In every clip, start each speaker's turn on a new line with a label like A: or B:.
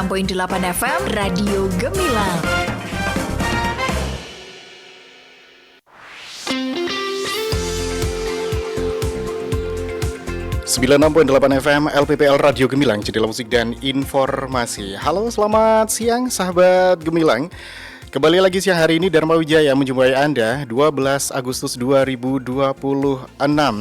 A: 6.8 FM Radio Gemilang.
B: Sembilan 96.8 FM LPPL Radio Gemilang, jendela musik dan informasi. Halo, selamat siang sahabat Gemilang. Kembali lagi siang hari ini Dharma Wijaya menjumpai Anda 12 Agustus 2026.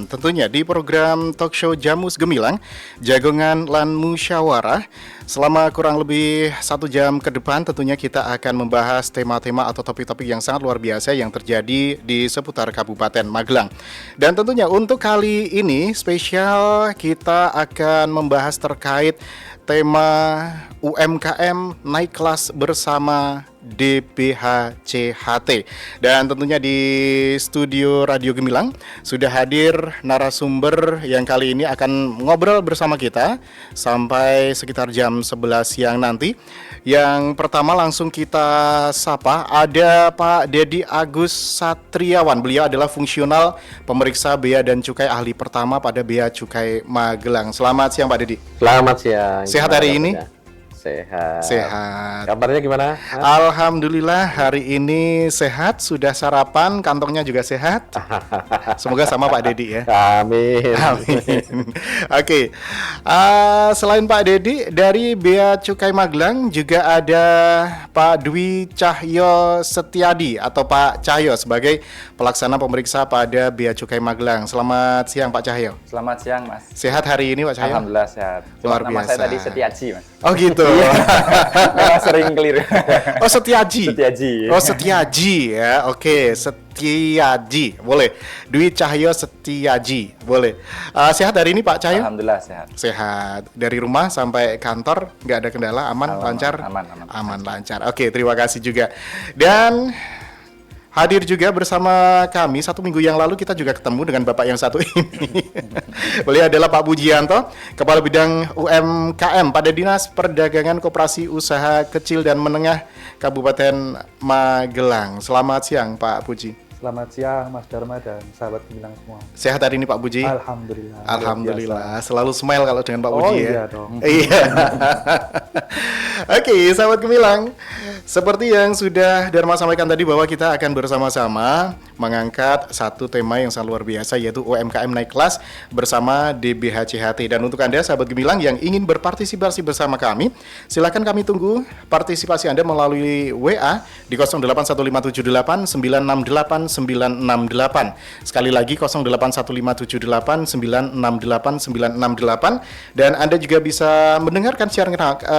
B: Tentunya di program talk show Jamus Gemilang, Jagongan lan Musyawarah. Selama kurang lebih 1 jam ke depan tentunya kita akan membahas tema-tema atau topik-topik yang sangat luar biasa yang terjadi di seputar Kabupaten Magelang. Dan tentunya untuk kali ini spesial kita akan membahas terkait tema UMKM naik kelas bersama DBHCHT. Dan tentunya di studio Radio Gemilang sudah hadir narasumber yang kali ini akan ngobrol bersama kita sampai sekitar jam 11 siang nanti. Yang pertama langsung kita sapa, ada Pak Dedi Agus Satriawan. Beliau adalah fungsional pemeriksa bea dan cukai ahli pertama pada Bea Cukai Magelang. Selamat siang Pak Dedi.
C: Selamat siang.
B: Sehat hari ini?
C: Sehat.
B: Sehat.
C: Kabarnya gimana?
B: Alhamdulillah hari ini sehat, sudah sarapan, kantongnya juga sehat. Semoga sama Pak Dedi ya.
C: Amin.
B: Amin. Oke. Selain Pak Dedi, dari Bea Cukai Magelang juga ada Pak Dwi Cahyo Setiadi atau Pak Cahyo sebagai pelaksana pemeriksa pada Bea Cukai Magelang. Selamat siang Pak Cahyo.
D: Selamat siang Mas.
B: Sehat hari ini Pak Cahyo?
D: Alhamdulillah sehat.
B: Luar
D: Nama
B: biasa.
D: saya tadi Setiaji Mas.
B: Oh gitu.
D: Memang sering keliru.
B: Oh Setiaji.
D: Setiaji.
B: Oh Setiaji ya. Oke, Setiaji. Boleh. Dwi Cahyo Setiaji. Boleh. Sehat hari ini Pak Cahyo?
D: Alhamdulillah sehat.
B: Sehat. Dari rumah sampai kantor nggak ada kendala, aman, lancar?
D: Aman.
B: Lancar. Oke, terima kasih juga. Dan hadir juga bersama kami 1 minggu yang lalu kita juga ketemu dengan Bapak yang satu ini. Beliau adalah Pak Pujianto, Kepala Bidang UMKM pada Dinas Perdagangan Koperasi Usaha Kecil dan Menengah Kabupaten Magelang. Selamat siang Pak Puji.
E: Selamat siang Mas Dharma dan sahabat Gemilang semua.
B: Sehat hari ini Pak Puji?
E: Alhamdulillah.
B: Alhamdulillah. Selalu smile kalau dengan Pak Puji ya.
E: Iya dong.
B: Iya. Oke, sahabat Gemilang. Seperti yang sudah Dharma sampaikan tadi bahwa kita akan bersama-sama mengangkat satu tema yang sangat luar biasa yaitu UMKM naik kelas bersama DBHCHT. Dan untuk Anda sahabat Gemilang yang ingin berpartisipasi bersama kami, silakan kami tunggu partisipasi Anda melalui WA di 081578 968 968. Sekali lagi 081578 968 968. Dan Anda juga bisa mendengarkan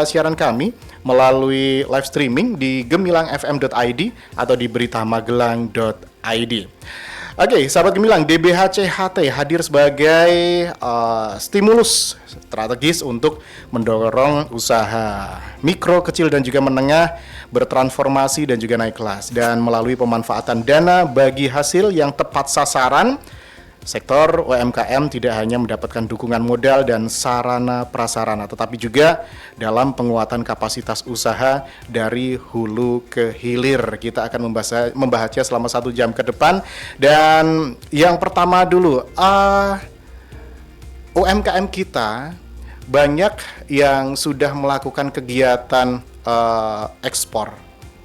B: siaran kami melalui live streaming di gemilangfm.id atau di beritamagelang.id. Oke, sahabat Gemilang, DBHCHT hadir sebagai stimulus strategis untuk mendorong usaha mikro, kecil, dan juga menengah bertransformasi dan juga naik kelas. Dan melalui pemanfaatan dana bagi hasil yang tepat sasaran, sektor UMKM tidak hanya mendapatkan dukungan modal dan sarana prasarana, tetapi juga dalam penguatan kapasitas usaha dari hulu ke hilir. Kita akan membahasnya selama 1 jam ke depan. Dan yang pertama dulu, UMKM kita banyak yang sudah melakukan kegiatan ekspor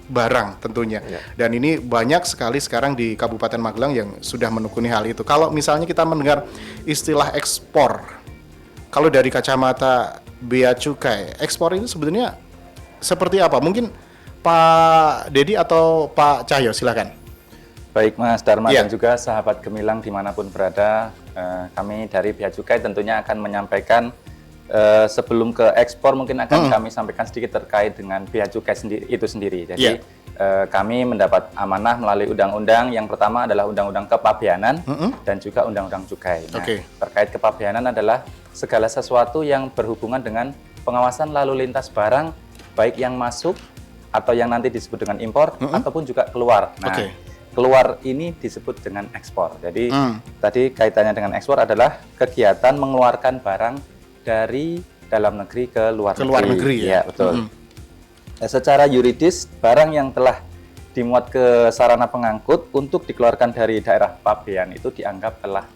B: barang tentunya. Dan ini banyak sekali sekarang di Kabupaten Magelang yang sudah menekuni hal itu. Kalau misalnya kita mendengar istilah ekspor, kalau dari kacamata bea cukai, ekspor itu sebenarnya seperti apa? Mungkin Pak Dedi atau Pak Cahyo, silakan.
D: Baik Mas Dharma dan juga sahabat Gemilang dimanapun berada, kami dari Bea Cukai tentunya akan menyampaikan sebelum ke ekspor mungkin akan kami sampaikan sedikit terkait dengan Bea Cukai itu sendiri. Jadi kami mendapat amanah melalui undang-undang. Yang pertama adalah Undang-Undang Kepabeanan dan juga Undang-Undang Cukai. Nah, terkait kepabeanan adalah segala sesuatu yang berhubungan dengan pengawasan lalu lintas barang, baik yang masuk atau yang nanti disebut dengan impor ataupun juga keluar. Nah, keluar ini disebut dengan ekspor. Jadi tadi kaitannya dengan ekspor adalah kegiatan mengeluarkan barang dari dalam negeri ke luar negeri. Ya, betul. Secara yuridis, barang yang telah dimuat ke sarana pengangkut untuk dikeluarkan dari daerah pabean itu dianggap telah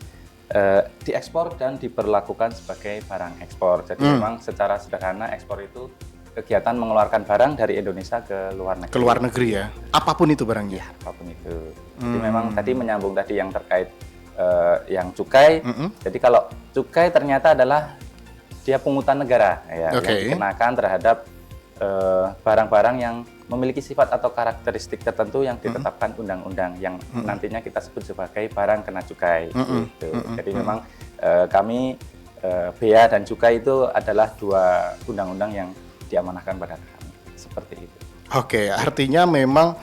D: diekspor dan diperlakukan sebagai barang ekspor. Jadi memang secara sederhana ekspor itu kegiatan mengeluarkan barang dari Indonesia ke luar negeri.
B: Ke luar negeri ya. Apapun itu barangnya.
D: Apapun itu. Jadi memang tadi menyambung tadi yang terkait yang cukai. Jadi kalau cukai ternyata adalah dia pungutan negara ya, yang dikenakan terhadap barang-barang yang memiliki sifat atau karakteristik tertentu yang ditetapkan undang-undang yang nantinya kita sebut sebagai barang kena cukai. Gitu. Jadi memang kami bea dan cukai itu adalah dua undang-undang yang diamanahkan pada kami seperti itu.
B: Oke, artinya memang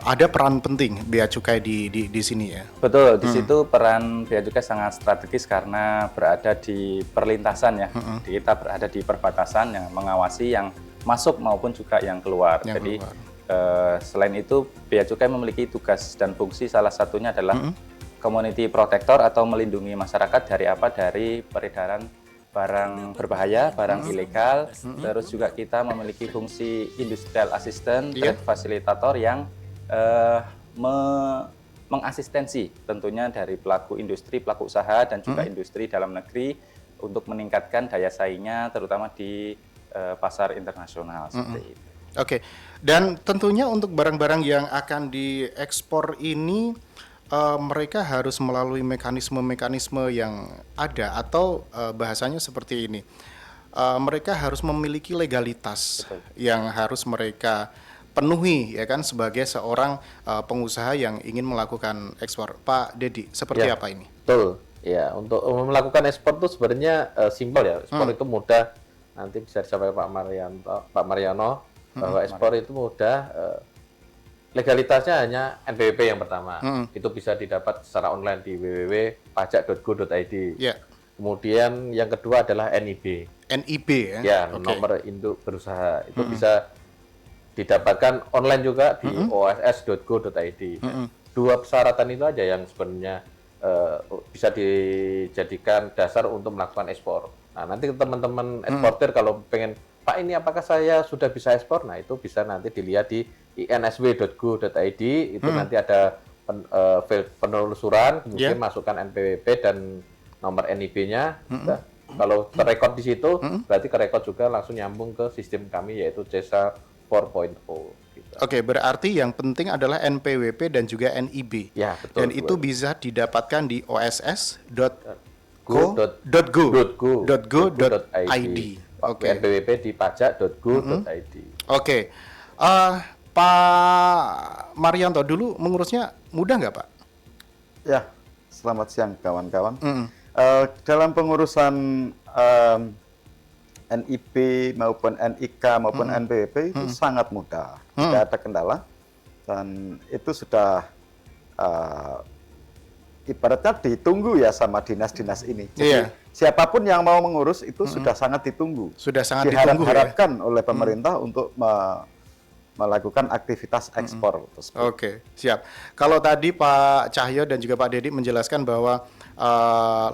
B: ada peran penting bea cukai di sini ya.
D: Betul, di situ peran bea cukai sangat strategis karena berada di perlintasan ya. Kita berada di perbatasan yang mengawasi yang masuk maupun juga yang keluar. Jadi selain itu bea cukai memiliki tugas dan fungsi, salah satunya adalah community protector atau melindungi masyarakat dari apa? Dari peredaran barang berbahaya, barang ilegal. Terus juga kita memiliki fungsi industrial assistant, trade facilitator yang mengasistensi tentunya dari pelaku industri, pelaku usaha dan juga industri dalam negeri untuk meningkatkan daya saingnya terutama di pasar internasional seperti itu.
B: Oke, dan tentunya untuk barang-barang yang akan diekspor ini mereka harus melalui mekanisme-mekanisme yang ada atau bahasanya seperti ini. Mereka harus memiliki legalitas yang harus mereka penuhi ya kan sebagai seorang pengusaha yang ingin melakukan ekspor. Pak Dedi, seperti apa ini?
C: Betul. Ya, untuk melakukan ekspor itu sebenarnya simpel ya. Ekspor itu mudah. Nanti bisa disampaikan Pak Mariono bahwa ekspor itu mudah. Legalitasnya hanya NPWP yang pertama. Itu bisa didapat secara online di www.pajak.go.id. Kemudian yang kedua adalah NIB.
B: NIB ya?
C: Ya, nomor induk berusaha. Itu bisa didapatkan online juga di oss.go.id. Dua persyaratan itu aja yang sebenarnya bisa dijadikan dasar untuk melakukan ekspor. Nah, nanti teman-teman eksportir kalau pengen, Pak ini apakah saya sudah bisa ekspor? Nah, itu bisa nanti dilihat di insw.go.id, itu nanti ada penelusuran, kemudian masukkan NPWP dan nomor NIB-nya. Kalau terekod di situ, berarti kerekod juga langsung nyambung ke sistem kami, yaitu CESA 4.0. Gitu.
B: Oke, berarti yang penting adalah NPWP dan juga NIB.
C: Ya, betul.
B: Dan itu bisa didapatkan di oss.go.id.
C: Oke. NPWP di pajak.go.id.
B: Oke. Pak Marianto dulu mengurusnya mudah nggak, Pak?
F: Ya, selamat siang kawan-kawan. Dalam pengurusan NIB maupun NIK maupun NPWP itu sangat mudah, tidak ada kendala, dan itu sudah ibaratnya ditunggu ya sama dinas-dinas ini. Jadi siapapun yang mau mengurus itu sudah sangat ditunggu.
B: Sudah sangat ditunggu.
F: Diharapkan oleh pemerintah untuk melakukan aktivitas ekspor.
B: Oke, siap. Kalau tadi Pak Cahyo dan juga Pak Dedi menjelaskan bahwa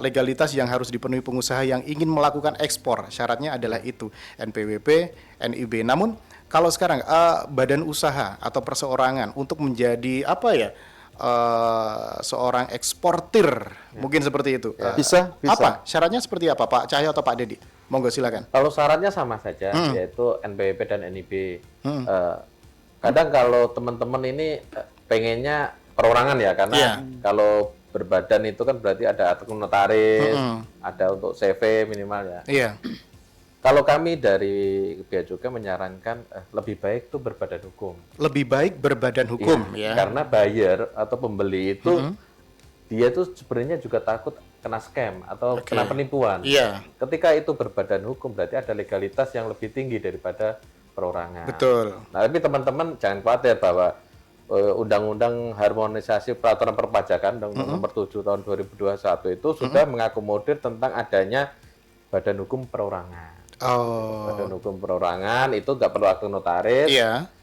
B: legalitas yang harus dipenuhi pengusaha yang ingin melakukan ekspor, syaratnya adalah itu, NPWP, NIB. Namun kalau sekarang badan usaha atau perseorangan untuk menjadi seorang eksportir, mungkin seperti itu.
F: Bisa.
B: Apa syaratnya seperti apa, Pak Cahyo atau Pak Dedi? Monggo silakan.
C: Kalau syaratnya sama saja, yaitu NPWP dan NIB. Kadang kalau teman-teman ini pengennya perorangan ya, karena kalau berbadan itu kan berarti ada akun notaris, ada untuk CV minimal ya.
B: Iya.
C: Kalau kami dari Bea Cukai menyarankan lebih baik tuh berbadan hukum.
B: Lebih baik berbadan hukum ya.
C: Karena buyer atau pembeli itu dia tuh sebenarnya juga takut kena scam atau kena penipuan.
B: Iya.
C: Ketika itu berbadan hukum berarti ada legalitas yang lebih tinggi daripada perorangan.
B: Betul.
C: Nah, tapi teman-teman jangan khawatir bahwa Undang-Undang Harmonisasi Peraturan Perpajakan Undang-Undang Nomor 7 Tahun 2021 itu sudah mengakomodir tentang adanya badan hukum perorangan. Badan hukum perorangan itu nggak perlu akte notaris.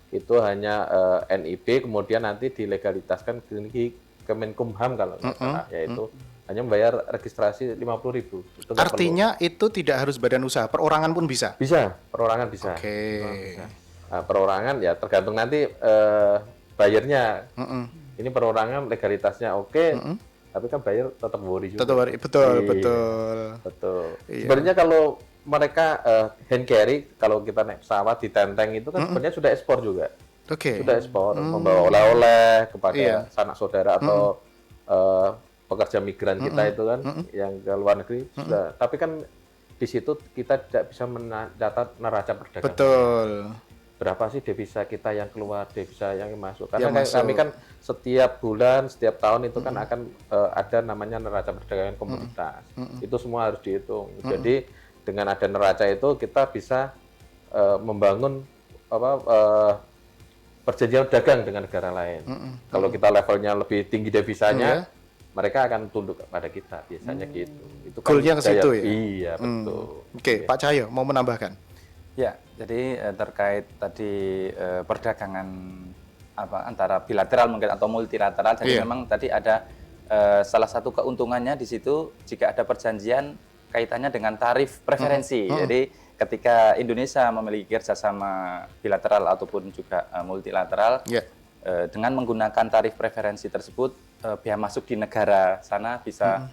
C: Itu hanya NIB, kemudian nanti dilegalitaskan di Kemenkumham kalau nggak salah, yaitu hanya membayar registrasi 50.000.
B: Artinya itu tidak harus badan usaha, perorangan pun bisa?
C: Bisa, perorangan bisa. Nah, perorangan ya tergantung nanti bayarnya. Ini perorangan legalitasnya tapi kan bayar tetap worry juga.
B: Betul.
C: Betul. Sebenarnya kalau mereka hand carry kalau kita naik pesawat di tenteng itu kan sebenarnya sudah ekspor juga.
B: Oke.
C: Sudah ekspor, membawa oleh-oleh kepada
B: Iya.
C: sanak saudara atau pekerja migran kita itu kan yang ke luar negeri sudah. Tapi kan di situ kita tidak bisa mencatat neraca perdagangan.
B: Betul.
C: Berapa sih devisa kita yang keluar, devisa yang masuk?
B: Yang
C: Karena kan
B: masuk.
C: kami kan setiap bulan, setiap tahun itu kan akan ada namanya neraca perdagangan komoditas. Itu semua harus dihitung. Jadi dengan ada neraca itu kita bisa membangun perjanjian dagang dengan negara lain. Kalau kita levelnya lebih tinggi devisanya, mereka akan tunduk kepada kita biasanya gitu. Itu kan
B: Goalnya ke situ ya?
C: Iya, betul.
B: Oke, Pak Cahyo mau menambahkan?
D: Ya, jadi terkait tadi perdagangan antara bilateral mungkin atau multilateral. Jadi memang tadi ada salah satu keuntungannya di situ jika ada perjanjian kaitannya dengan tarif preferensi. Jadi ketika Indonesia memiliki kerjasama bilateral ataupun juga multilateral, dengan menggunakan tarif preferensi tersebut, biaya masuk di negara sana bisa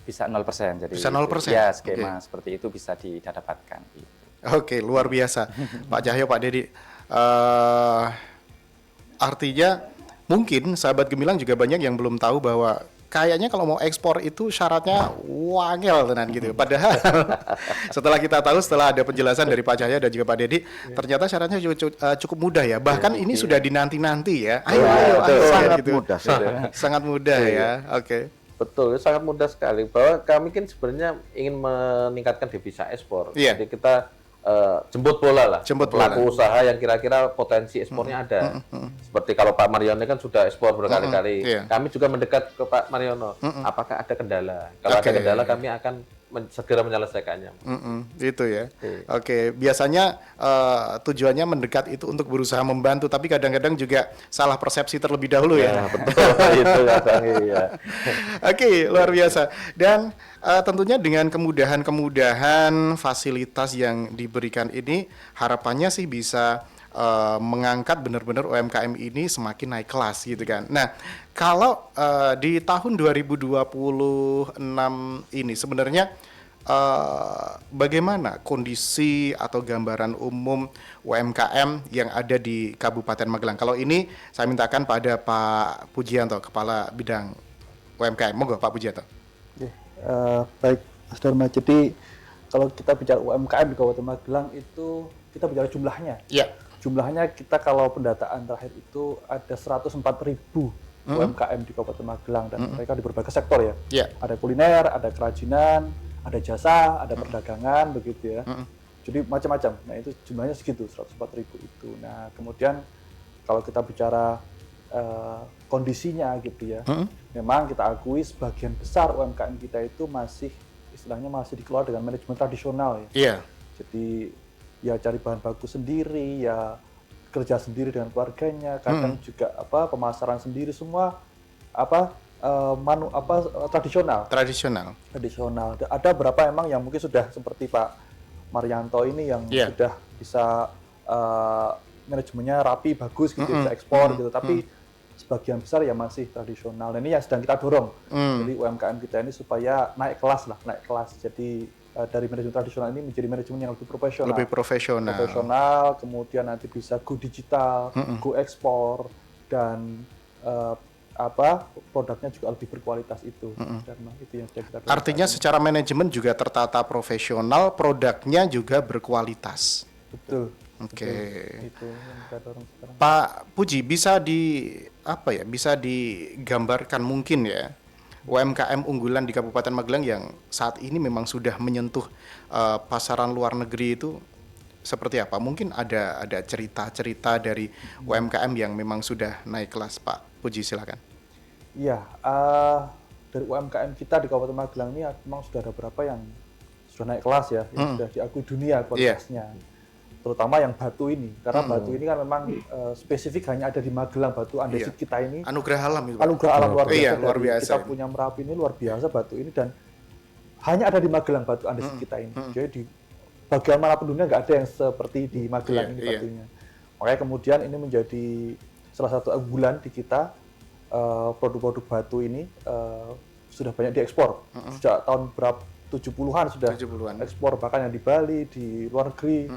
D: 0%. Jadi
B: bisa 0%?
D: Ya, skema seperti itu bisa didapatkan. Gitu.
B: Oke, luar biasa. Pak Cahyo, Pak Dedi. Artinya mungkin sahabat Gemilang juga banyak yang belum tahu bahwa kayaknya kalau mau ekspor itu syaratnya wangel tenan gitu. Padahal setelah kita tahu, setelah ada penjelasan dari Pak Cahyo dan juga Pak Dedi, ternyata syaratnya cukup mudah ya. Bahkan ini sudah dinanti-nanti ya. Ayo,
F: sangat
B: gitu.
F: mudah.
B: Sangat mudah ya. Oke.
C: Betul, sangat mudah sekali. Bahwa kami kan sebenarnya ingin meningkatkan devisa ekspor.
B: Iya.
C: Jadi kita jemput bola lah.
B: Jemput bola.
C: Pelaku usaha yang kira-kira potensi ekspornya ada. Seperti kalau Pak Mariono kan sudah ekspor berkali-kali.
B: Iya.
C: Kami juga mendekat ke Pak Mariono. Apakah ada kendala? Kalau ada kendala, kami akan segera menyelesaikannya.
B: Itu ya.
C: Iya.
B: Oke, biasanya tujuannya mendekat itu untuk berusaha membantu, tapi kadang-kadang juga salah persepsi terlebih dahulu ya.
C: Betul, itu kadang iya.
B: Oke, luar biasa. Dan tentunya dengan kemudahan-kemudahan fasilitas yang diberikan ini, harapannya sih bisa mengangkat benar-benar UMKM ini semakin naik kelas gitu kan. Nah, kalau di tahun 2026 ini sebenarnya bagaimana kondisi atau gambaran umum UMKM yang ada di Kabupaten Magelang? Kalau ini saya mintakan pada Pak Pujianto, Kepala Bidang UMKM. Monggo Pak Pujianto.
E: Baik, Mas Dharma. Jadi kalau kita bicara UMKM di Kabupaten Magelang itu kita bicara jumlahnya.
B: Iya.
E: Jumlahnya kita kalau pendataan terakhir itu ada 104.000 UMKM di Kabupaten Magelang dan mereka di berbagai sektor ya.
B: Iya.
E: Ada kuliner, ada kerajinan, ada jasa, ada perdagangan begitu ya. Jadi macam-macam. Nah, itu jumlahnya segitu, 104.000 itu. Nah, kemudian kalau kita bicara kondisinya gitu ya. Memang kita akui sebagian besar UMKM kita itu masih istilahnya masih dikelola dengan manajemen tradisional ya.
B: Iya.
E: Jadi ya cari bahan baku sendiri, ya kerja sendiri dengan keluarganya, kadang juga pemasaran sendiri semua tradisional. Tradisional. Ada beberapa emang yang mungkin sudah seperti Pak Marianto ini yang sudah bisa manajemennya rapi, bagus gitu, bisa ekspor gitu, tapi sebagian besar ya masih tradisional. Dan ini yang sedang kita dorong. Jadi UMKM kita ini supaya naik kelas. Jadi dari manajemen tradisional ini menjadi manajemen yang lebih profesional.
B: Lebih profesional.
E: Kemudian nanti bisa go digital, go ekspor, dan produknya juga lebih berkualitas itu. Karena itu yang sudah kita dorong.
B: Artinya secara manajemen juga tertata profesional, produknya juga berkualitas.
E: Betul.
B: Oke.
E: Itu yang kita dorong sekarang.
B: Pak Puji, bisa digambarkan mungkin ya UMKM unggulan di Kabupaten Magelang yang saat ini memang sudah menyentuh pasaran luar negeri itu seperti apa? Mungkin ada cerita-cerita dari UMKM yang memang sudah naik kelas, Pak Puji, silakan.
E: Iya, dari UMKM kita di Kabupaten Magelang ini memang sudah ada beberapa yang sudah naik kelas ya, yang sudah diakui dunia kualitasnya. Terutama yang batu ini, karena batu ini kan memang spesifik hanya ada di Magelang, batu andesit kita ini.
B: Anugerah alam itu, Pak.
E: Anugerah alam luar biasa.
B: Iya, luar biasa.
E: Kita punya Merapi ini luar biasa batu ini, dan hanya ada di Magelang batu andesit kita ini. Jadi di bagian manapun dunia nggak ada yang seperti di Magelang ini batunya. Makanya kemudian ini menjadi salah satu unggulan di kita. Produk-produk batu ini sudah banyak diekspor. Sejak tahun 70-an sudah
B: 70-an.
E: ekspor, bahkan yang di Bali, di luar negeri.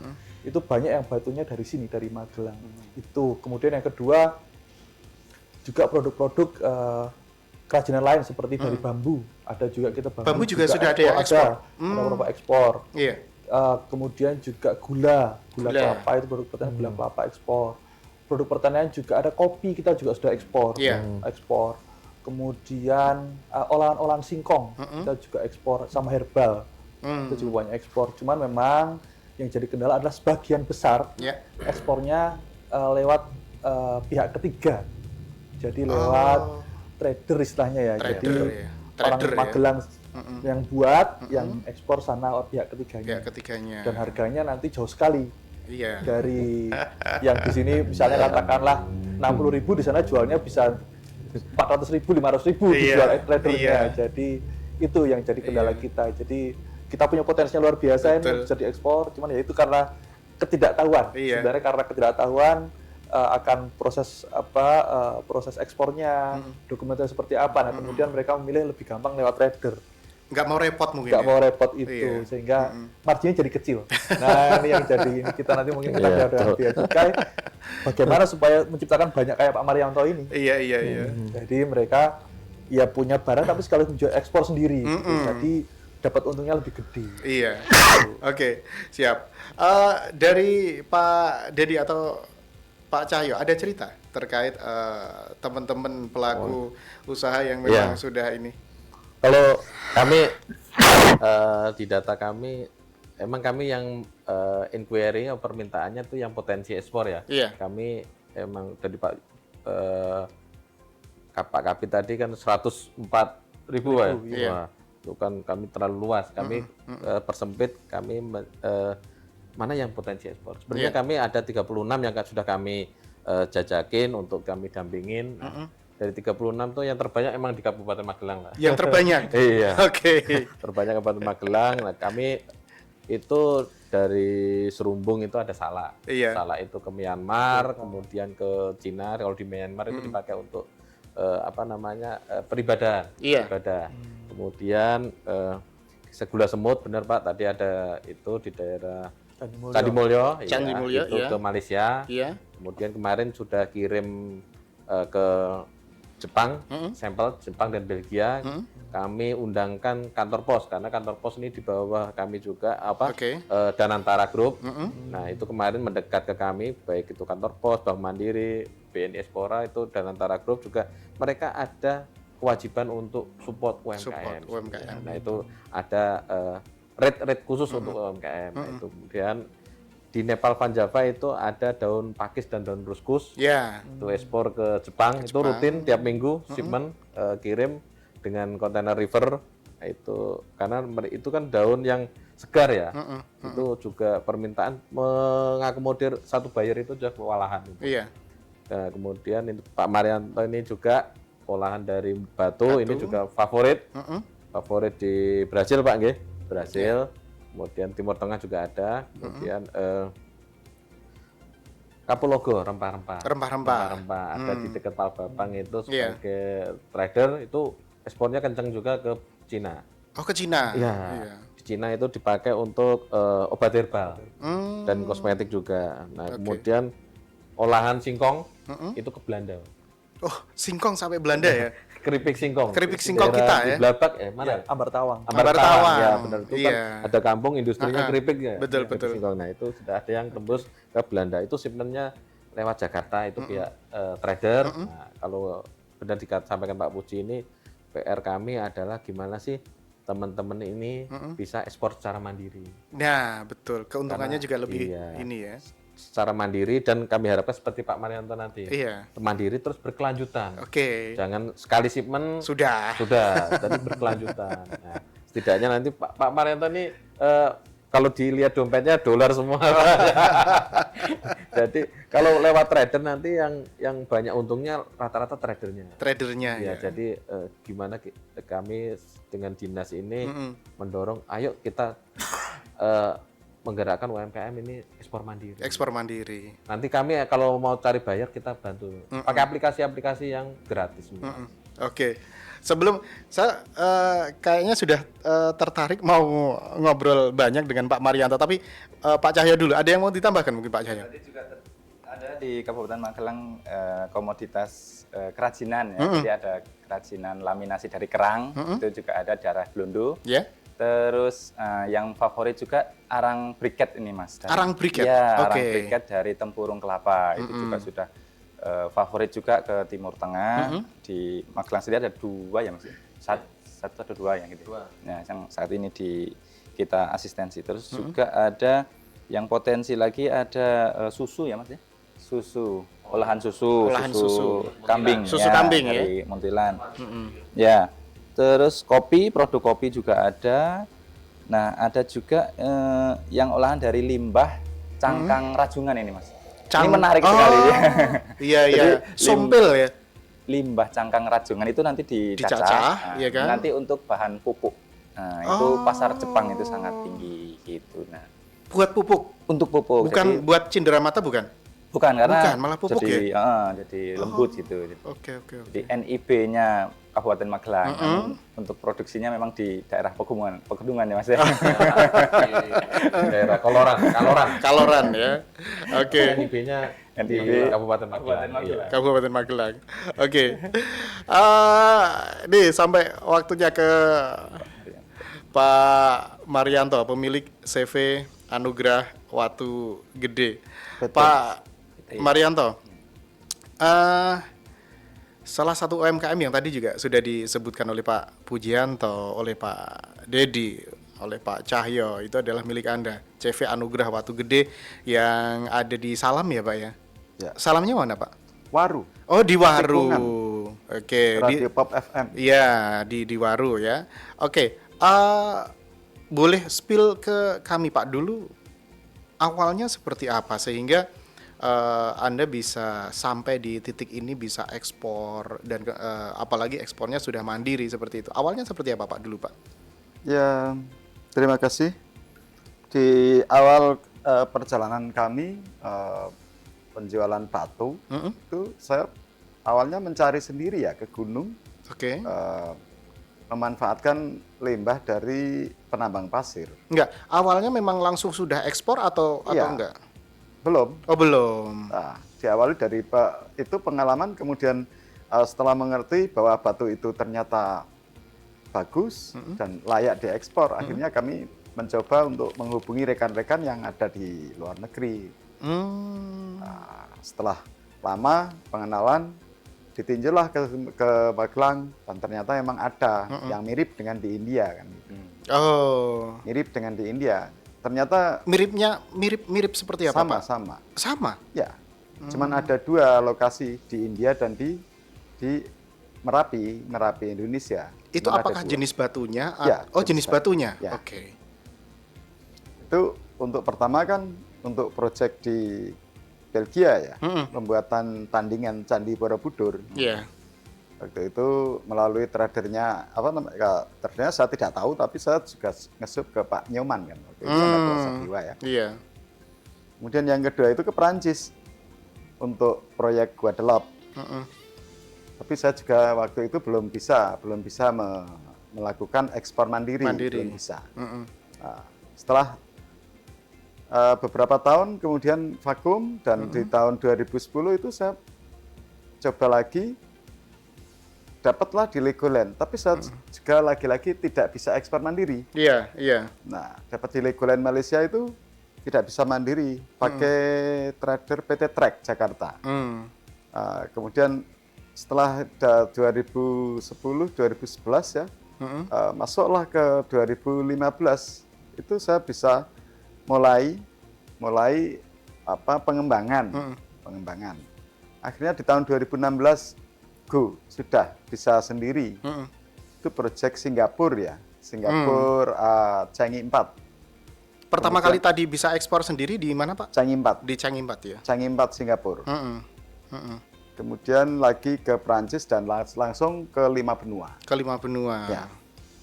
E: Itu banyak yang batunya dari sini, dari Magelang. Itu. Kemudian yang kedua, juga produk-produk kerajinan lain seperti dari bambu. Ada juga kita
B: Bambu juga sudah ada yang ekspor.
E: Ada beberapa ekspor.
B: Iya.
E: Kemudian juga gula kelapa, itu produk pertanian, gula kelapa ekspor. Produk pertanian juga ada kopi, kita juga sudah ekspor.
B: Iya.
E: Ekspor. Kemudian olahan-olahan singkong, kita juga ekspor, sama herbal. Itu juga banyak ekspor. Cuman memang yang jadi kendala adalah sebagian besar ekspornya lewat pihak ketiga. Jadi lewat trader istilahnya ya. Jadi orang Magelang yang buat, yang ekspor sana pihak ketiganya.
B: Pihak ketiganya.
E: Dan harganya nanti jauh sekali.
B: Iya.
E: Dari yang di sini misalnya katakanlah 60.000, di sana jualnya bisa 400.000, 500.000 dijual tradernya. Jadi itu yang jadi kendala kita. Jadi kita punya potensinya luar biasa ini bisa diekspor, cuman ya itu karena ketidaktahuan. Sebenarnya karena ketidaktahuan akan proses ekspornya, dokumentasi seperti apa. Nah, kemudian mereka memilih lebih gampang lewat trader.
B: Nggak mau repot mungkin.
E: Nggak mau repot itu, sehingga marginnya jadi kecil. Nah, ini yang jadi ini kita nanti mungkin kita ada Bea Cukai. Bagaimana supaya menciptakan banyak kayak Pak Marianto ini.
B: Iya.
E: Jadi mereka ya punya barang tapi sekaligus menjual ekspor sendiri. Jadi dapat untungnya lebih gede.
B: Iya. Oke, siap. Dari Pak Dedi atau Pak Cahyo, ada cerita terkait teman-teman pelaku usaha yang memang sudah ini?
C: Kalau kami di data kami, emang kami yang inquiry permintaannya tuh yang potensi ekspor ya.
B: Iya.
C: Kami emang dari Pak Kapit tadi kan 104.000 ya.
B: Iya.
C: Wah, itu kan kami terlalu luas. Kami persempit, kami mana yang potensi ekspor. Sebenarnya kami ada 36 yang sudah kami jajakin untuk kami dampingin. Dari 36 tuh yang terbanyak emang di Kabupaten Magelang lah.
B: Yang terbanyak?
C: Iya.
B: Oke.
C: Terbanyak Kabupaten Magelang. Nah, kami itu dari Serumbung itu ada salak.
B: Iya.
C: Salak itu ke Myanmar, kemudian ke Cina. Kalau di Myanmar itu dipakai untuk peribadahan.
B: Iya.
C: Ibadah. Kemudian segula semut, benar Pak, tadi ada itu di daerah Candi Mulyo, itu ke Malaysia.
B: Iya.
C: Kemudian kemarin sudah kirim ke Jepang, sampel Jepang dan Belgia. Kami undangkan kantor pos karena kantor pos ini di bawah kami juga Danantara Group. Nah, itu kemarin mendekat ke kami, baik itu kantor pos, Bank Mandiri, BNI Espora, itu Danantara Group juga mereka ada kewajiban untuk support UMKM. Nah, itu ada rate khusus untuk UMKM. Nah, itu kemudian di Nepal Van Java itu ada daun pakis dan daun ruskus. Itu ekspor ke Jepang. Itu rutin tiap minggu shipment kirim dengan kontainer river. Nah, itu karena itu kan daun yang segar ya. Itu juga permintaan mengakomodir satu buyer itu juga kewalahan.
B: Iya.
C: Nah, kemudian itu Pak Marianto ini juga olahan dari batu. Ini juga favorit. Favorit di Brasil Pak nggih. Brasil. Kemudian Timur Tengah juga ada, kemudian Kapologo, rempah-rempah ada di dekat Palbapang itu sebagai trader itu ekspornya kencang juga ke Cina.
B: Oh, ke Cina?
C: Iya. Di Cina itu dipakai untuk obat herbal dan kosmetik juga. Nah, kemudian olahan singkong itu ke Belanda.
B: Oh, singkong sampai Belanda ya?
C: Keripik singkong.
B: Keripik singkong kita ya?
C: Di Blabak mana?
E: Ambar Tawang.
B: Ambar Tawang.
C: Ya, benar itu kan ada kampung industrinya keripik ya.
B: Betul.
C: Singkong. Nah, itu sudah ada yang tembus ke Belanda. Itu shipment-nya lewat Jakarta itu pihak trader. Nah, kalau benar disampaikan Pak Puji ini PR kami adalah gimana sih teman-teman ini bisa ekspor secara mandiri.
B: Nah, betul. Keuntungannya juga lebih ini ya.
C: Secara mandiri dan kami harapkan seperti Pak Marianto nanti.
B: Iya.
C: Mandiri terus berkelanjutan.
B: Oke.
C: Jangan sekali shipment
B: sudah,
C: tapi berkelanjutan. Nah, setidaknya nanti Pak Marianto ini kalau dilihat dompetnya dolar semua. Jadi kalau lewat trader nanti yang banyak untungnya rata-rata tradernya.
B: Ya.
C: Jadi gimana kami dengan dinas ini mendorong, ayo kita menggerakkan UMKM ini ekspor mandiri. Nanti kami kalau mau cari buyer kita bantu. Pakai aplikasi-aplikasi yang gratis.
B: Oke. Sebelum saya kayaknya sudah tertarik mau ngobrol banyak dengan Pak Marianto, tapi Pak Cahyo dulu. Ada yang mau ditambahkan mungkin Pak Cahyo?
D: Tadi juga ada di Kabupaten Magelang komoditas kerajinan ya. Jadi ada kerajinan laminasi dari kerang, itu juga ada di arah Blondo.
B: Ya.
D: Terus yang favorit juga arang briket ini Mas.
B: Arang briket?
D: Ya,
B: Oke.
D: arang briket dari tempurung kelapa. Itu juga sudah favorit juga ke Timur Tengah. Di Magelang sendiri ada 2 ya Mas. Satu atau 2 yang gitu. Nah, yang saat ini kita asistensi. Terus juga ada yang potensi lagi ada susu ya Mas ya. Olahan susu kambing.
B: Susu
D: ya,
B: kambing
D: dari Muntilan. Ya. Terus kopi, produk kopi juga ada. Nah, ada juga yang olahan dari limbah cangkang rajungan ini Mas. Ini menarik sekali ya.
B: Iya, iya.
D: Jadi,
B: Sumpil ya.
D: Limbah cangkang rajungan itu nanti dicacah,
B: Dicacah, iya kan?
D: nanti untuk bahan pupuk. Nah, itu pasar Jepang itu sangat tinggi gitu. Nah,
B: Buat pupuk.
D: untuk pupuk.
B: Bukan buat cindera mata bukan?
D: Bukan karena
B: Bukan, malah pupuk
D: jadi, jadi lembut gitu.
B: Oke.
D: Di NIB-nya Kabupaten Magelang untuk produksinya memang di daerah pegunungan ya Mas ya.
C: Daerah Kaloran.
B: Kaloran ya. Oke.
C: NIB-nya di
D: NIB
C: Kabupaten Magelang. Iya.
B: Kabupaten Magelang. Oke. Nih sampai waktunya ke Pak Marianto, pemilik CV Anugrah Watu Gede. Pak Marianto, salah satu UMKM yang tadi juga sudah disebutkan oleh Pak Pujianto, oleh Pak Dedi, oleh Pak Cahyo, itu adalah milik Anda, CV Anugrah Watu Gede yang ada di Salam ya Pak ya?
F: Ya.
B: Salamnya mana Pak?
F: Waru.
B: Oh di Waru.
F: Tikungan.
B: Oke.
F: Radio Pop FM.
B: Iya di Waru ya. Oke. Boleh spill ke kami Pak dulu. Awalnya seperti apa sehingga Anda bisa sampai di titik ini bisa ekspor dan apalagi ekspornya sudah mandiri seperti itu. Awalnya seperti apa Pak dulu Pak?
F: Ya, terima kasih. Di awal perjalanan kami penjualan batu itu saya awalnya mencari sendiri ya ke gunung,
B: Oke.
F: memanfaatkan limbah dari penambang pasir.
B: Enggak, awalnya memang langsung sudah ekspor atau
F: Iya.
B: enggak?
F: Belum.
B: Oh belum.
F: Nah, diawali dari itu pengalaman, kemudian setelah mengerti bahwa batu itu ternyata bagus dan layak diekspor, akhirnya kami mencoba untuk menghubungi rekan-rekan yang ada di luar negeri. Nah, setelah lama pengenalan, ditinjaulah ke Magelang dan ternyata memang ada yang mirip dengan di India kan.
B: Oh.
F: Mirip dengan di India. Ternyata
B: Mirip seperti apa Pak?
F: sama.
B: Sama.
F: Ya. Cuman ada 2 lokasi di India dan di Merapi Indonesia.
B: Itu
F: Cuman ada
B: apakah
F: 2.
B: jenis batunya?
F: Ya,
B: Oh jenis batunya.
F: Ya.
B: Oke.
F: Itu untuk pertama kan untuk proyek di Belgia ya, pembuatan tandingan Candi Borobudur.
B: Iya.
F: Waktu itu melalui tradernya, tradernya saya tidak tahu, tapi saya juga ngesup ke Pak Nyoman kan, waktu itu sangat kuasa jiwa ya.
B: Iya.
F: Kemudian yang kedua itu ke Perancis untuk proyek Guadeloupe. Tapi saya juga waktu itu belum bisa melakukan ekspor mandiri. Belum bisa. Nah, setelah beberapa tahun kemudian vakum dan di tahun 2010 itu saya coba lagi, dapatlah di Legoland, tapi saya juga lagi-lagi tidak bisa ekspor mandiri.
B: Iya.
F: Nah, dapat di Legoland Malaysia itu tidak bisa mandiri, pakai trader PT Trek Jakarta. Kemudian setelah 2010-2011 ya, masuklah ke 2015, itu saya bisa mulai pengembangan. Akhirnya di tahun 2016 sudah bisa sendiri. Itu proyek Singapura ya, Changi 4.
B: Pertama kali tadi bisa ekspor sendiri di mana Pak?
F: Changi 4.
B: Di Changi 4 ya.
F: Changi 4 Singapura. Kemudian lagi ke Prancis dan langsung ke 5 benua.
B: Ke 5 benua.
F: Ya,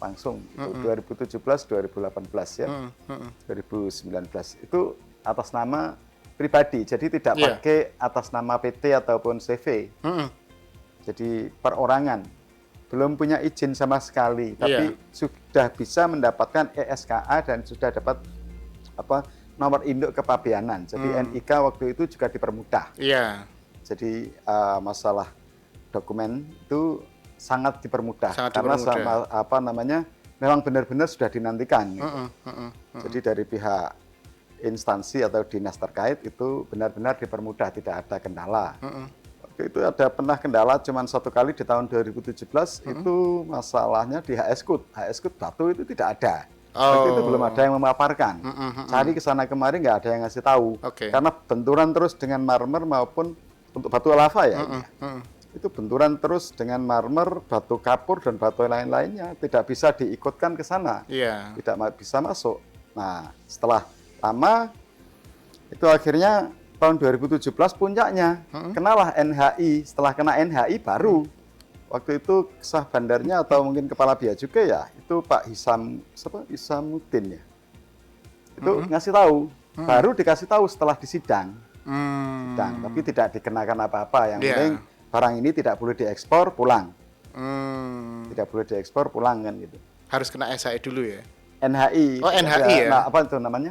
F: langsung 2017-2018 ya. 2019 itu atas nama pribadi, jadi tidak pakai atas nama PT ataupun CV. Jadi perorangan. belum punya izin sama sekali, tapi sudah bisa mendapatkan ESKA dan sudah dapat nomor induk kepabeanan. Jadi NIK waktu itu juga dipermudah.
B: Iya.
F: Jadi masalah dokumen itu sangat dipermudah karena memang benar-benar sudah dinantikan. Gitu. Jadi dari pihak instansi atau dinas terkait itu benar-benar dipermudah, tidak ada kendala. Waktu itu ada pernah kendala cuma satu kali di tahun 2017 itu masalahnya di HS Code. HS Code batu itu tidak ada. Waktu itu belum ada yang memaparkan. Cari ke sana kemari nggak ada yang ngasih tahu. Karena benturan terus dengan marmer maupun untuk batu lava ya. Itu benturan terus dengan marmer, batu kapur dan batu lain-lainnya tidak bisa diikutkan ke sana. Tidak bisa masuk. Nah, setelah lama itu akhirnya tahun 2017 puncaknya kenalah NHI. Setelah kena NHI baru waktu itu sah bandarnya atau mungkin kepala bea cukai ya itu Pak Hisamuddin ya itu ngasih tahu, baru dikasih tahu setelah disidang. Tapi tidak dikenakan apa-apa, yang penting barang ini tidak boleh diekspor pulang. Tidak boleh diekspor pulang kan gitu.
B: Harus kena SHI dulu ya.
F: NHI.
B: Oh, NHI ya.
F: Nah, apa itu namanya?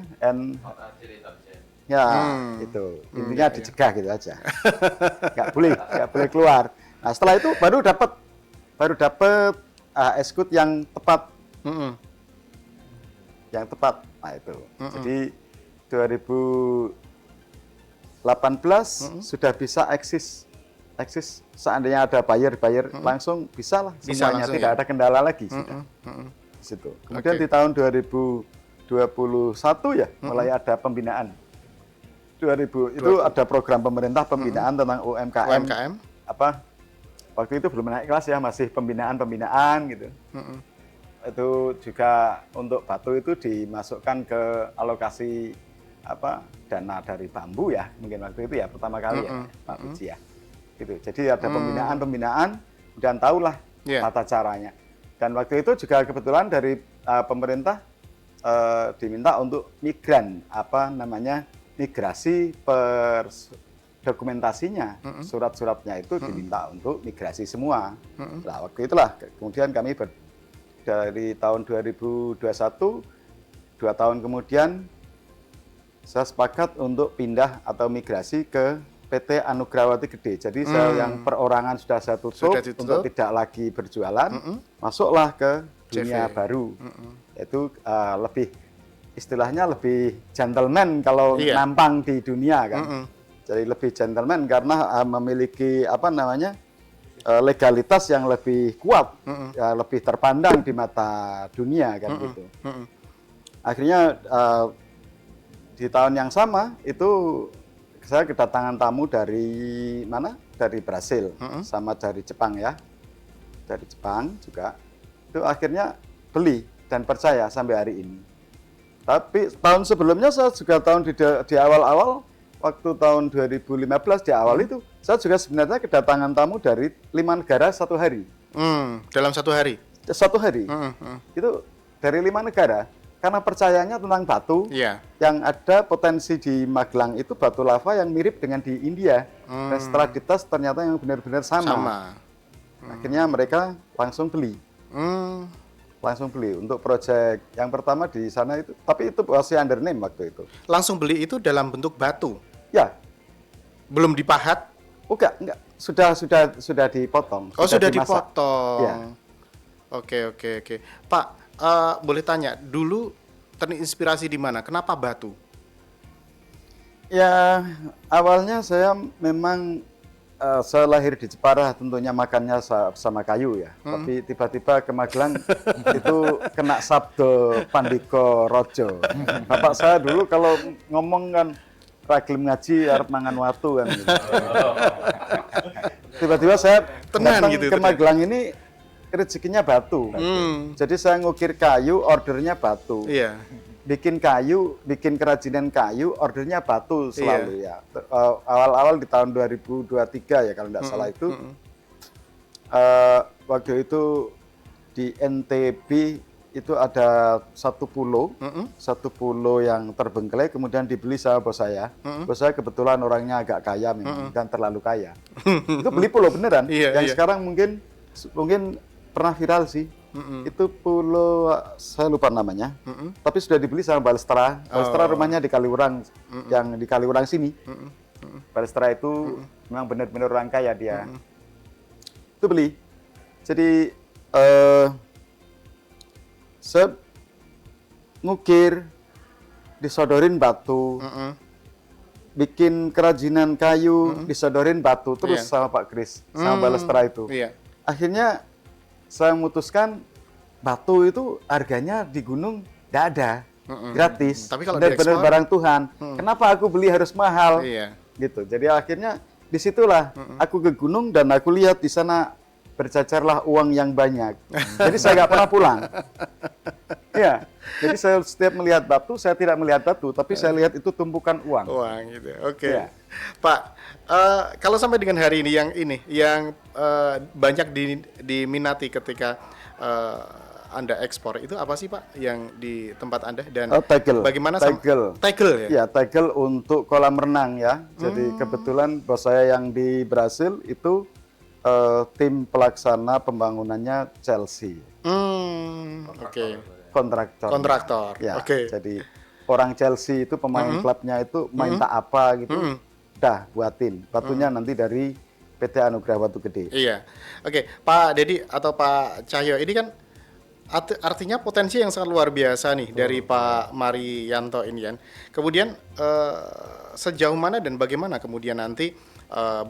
F: Ya, itu. Intinya dicegah gitu aja. Nggak boleh keluar. Nah, setelah itu baru dapat escort yang tepat. Yang tepat. Nah, itu. Jadi 2018 sudah bisa eksis seandainya ada buyer langsung bisa lah semuanya, tidak ada kendala lagi sudah. Di situ. Kemudian di tahun 2021 ya mulai ada pembinaan. 2000 itu ada program pemerintah pembinaan tentang UMKM. Waktu itu belum naik kelas ya, masih pembinaan gitu. Itu juga untuk batu itu dimasukkan ke alokasi dana dari bambu ya, mungkin waktu itu ya pertama kali ya Pak Puji ya. Gitu. Jadi ada pembinaan dan tahulah tata caranya. Dan waktu itu juga kebetulan dari pemerintah diminta untuk migran migrasi per dokumentasinya, surat-suratnya itu diminta untuk migrasi semua. Nah, waktu itulah kemudian kami dari tahun 2021 2 tahun kemudian saya sepakat untuk pindah atau migrasi ke PT Anugrawati Gede. Jadi saya yang perorangan sudah saya tutup untuk tidak lagi berjualan, masuklah ke dunia baru. Itu lebih istilahnya lebih gentleman kalau nampang di dunia kan. Jadi lebih gentleman karena memiliki legalitas yang lebih kuat, ya, lebih terpandang di mata dunia kan gitu. Akhirnya di tahun yang sama itu saya kedatangan tamu dari mana? Dari Brasil, sama dari Jepang ya. Dari Jepang juga. Itu akhirnya beli dan percaya sampai hari ini. Tapi tahun sebelumnya saya juga di awal-awal, waktu tahun 2015 di awal itu, saya juga sebenarnya kedatangan tamu dari 5 negara satu hari.
B: Dalam satu hari?
F: Satu hari. Itu dari 5 negara. Karena percayanya tentang batu, yang ada potensi di Magelang itu batu lava yang mirip dengan di India. Dan setelah dites ternyata yang benar-benar sama. Akhirnya mereka langsung beli. Langsung beli untuk proyek yang pertama di sana itu. Tapi itu masih under name waktu itu. Langsung beli itu dalam bentuk batu? Ya. Belum dipahat? Oh enggak. Sudah dipotong.
B: Oh, sudah dipotong. Ya. Oke. Pak, boleh tanya, dulu terinspirasi di mana? Kenapa batu? Ya, awalnya saya memang saya lahir di Jepara, tentunya makannya sama kayu ya. Tapi tiba-tiba ke Magelang itu kena sabdo Pandiko Rojo. Bapak saya dulu kalau ngomong kan ragilem ngaji arep mangan watu kan gitu. Tiba-tiba saya datang gitu, ke Magelang ini rezekinya batu. Jadi saya ngukir kayu, ordernya batu. Iya. Bikin kerajinan kayu, ordernya batu selalu ya. Awal-awal di tahun 2023 ya kalau tidak salah itu. Waktu itu di NTB itu ada satu pulau yang terbengkelai, kemudian dibeli sama bos saya. Bos saya kebetulan orangnya agak kaya memang, dan terlalu kaya. Itu beli pulau beneran. Yang sekarang mungkin
F: pernah viral sih. Itu pulau saya lupa namanya. Tapi sudah dibeli sama Balestra. Balestra rumahnya di Kaliurang, yang di Kaliurang sini. Balestra itu memang benar-benar orang kaya dia. Itu beli. Jadi saya ngukir, disodorin batu, bikin kerajinan kayu, disodorin batu terus sama Pak Kris, sama Balestra itu. Akhirnya saya memutuskan batu itu harganya di gunung tidak ada, gratis.
B: Tapi kalau
F: benar-benar
B: diekspor,
F: barang Tuhan. Kenapa aku beli harus mahal? Gitu. Jadi akhirnya disitulah aku ke gunung dan aku lihat di sana bercacarlah uang yang banyak. Jadi saya nggak pernah pulang. Ya, jadi saya setiap melihat batu, saya tidak melihat batu, tapi saya lihat itu tumpukan uang.
B: Uang gitu, oke.
F: Ya.
B: Pak, kalau sampai dengan hari ini yang banyak diminati ketika Anda ekspor, itu apa sih Pak yang di tempat Anda? Dan
F: tegel.
B: bagaimana
F: tegel ya? Ya, tegel untuk kolam renang ya. Jadi kebetulan bos saya yang di Brasil itu tim pelaksana pembangunannya Chelsea.
B: Oke.
F: Kontraktor. Ya,
B: Oke.
F: jadi orang Chelsea itu pemain klubnya itu minta apa gitu, dah buatin. Batunya nanti dari PT Anugerah Batu Gede.
B: Iya. Oke, Pak Dedi atau Pak Cahyo, ini kan artinya potensi yang sangat luar biasa nih dari Pak Marianto ini kan. Kemudian sejauh mana dan bagaimana kemudian nanti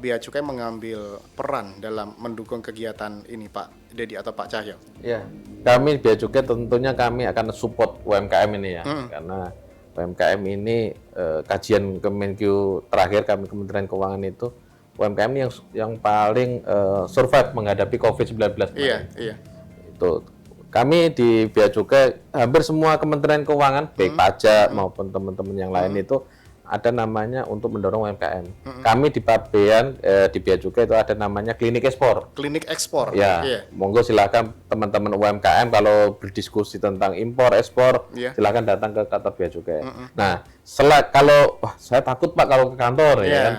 B: Bea Cukai mengambil peran dalam mendukung kegiatan ini, Pak Dedi atau Pak Cahyo?
C: Ya, kami Bea Cukai tentunya kami akan support UMKM ini ya, karena UMKM ini kajian Kemenkyu terakhir kami Kementerian Keuangan itu UMKM ini yang paling survive menghadapi COVID-19 kemarin. Iya. Itu kami di Bea Cukai hampir semua Kementerian Keuangan baik pajak maupun teman-teman yang lain itu ada namanya untuk mendorong UMKM. Kami di Pabean di Bea Cukai itu ada namanya klinik ekspor.
B: Klinik ekspor.
C: Ya, monggo silakan teman-teman UMKM kalau berdiskusi tentang impor ekspor, silakan datang ke kantor Bea Cukai. Nah, kalau saya takut Pak kalau ke kantor ya kan.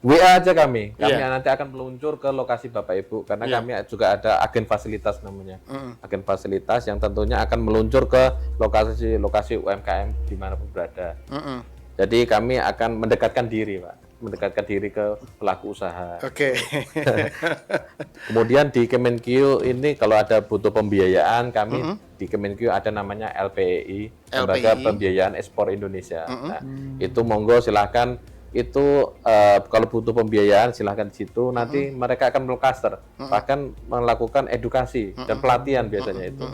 C: WA aja kami nanti akan meluncur ke lokasi Bapak Ibu karena kami juga ada agen fasilitas namanya. Agen fasilitas yang tentunya akan meluncur ke lokasi UMKM dimanapun berada. Jadi kami akan mendekatkan diri, Pak, mendekatkan diri ke pelaku usaha.
B: Oke.
C: Kemudian di Kemenkyu ini kalau ada butuh pembiayaan, kami di Kemenkyu ada namanya LPEI, Lembaga Pembiayaan Ekspor Indonesia. Nah, itu monggo silakan. Itu kalau butuh pembiayaan silahkan di situ, nanti mereka akan melklaster, bahkan melakukan edukasi dan pelatihan biasanya itu.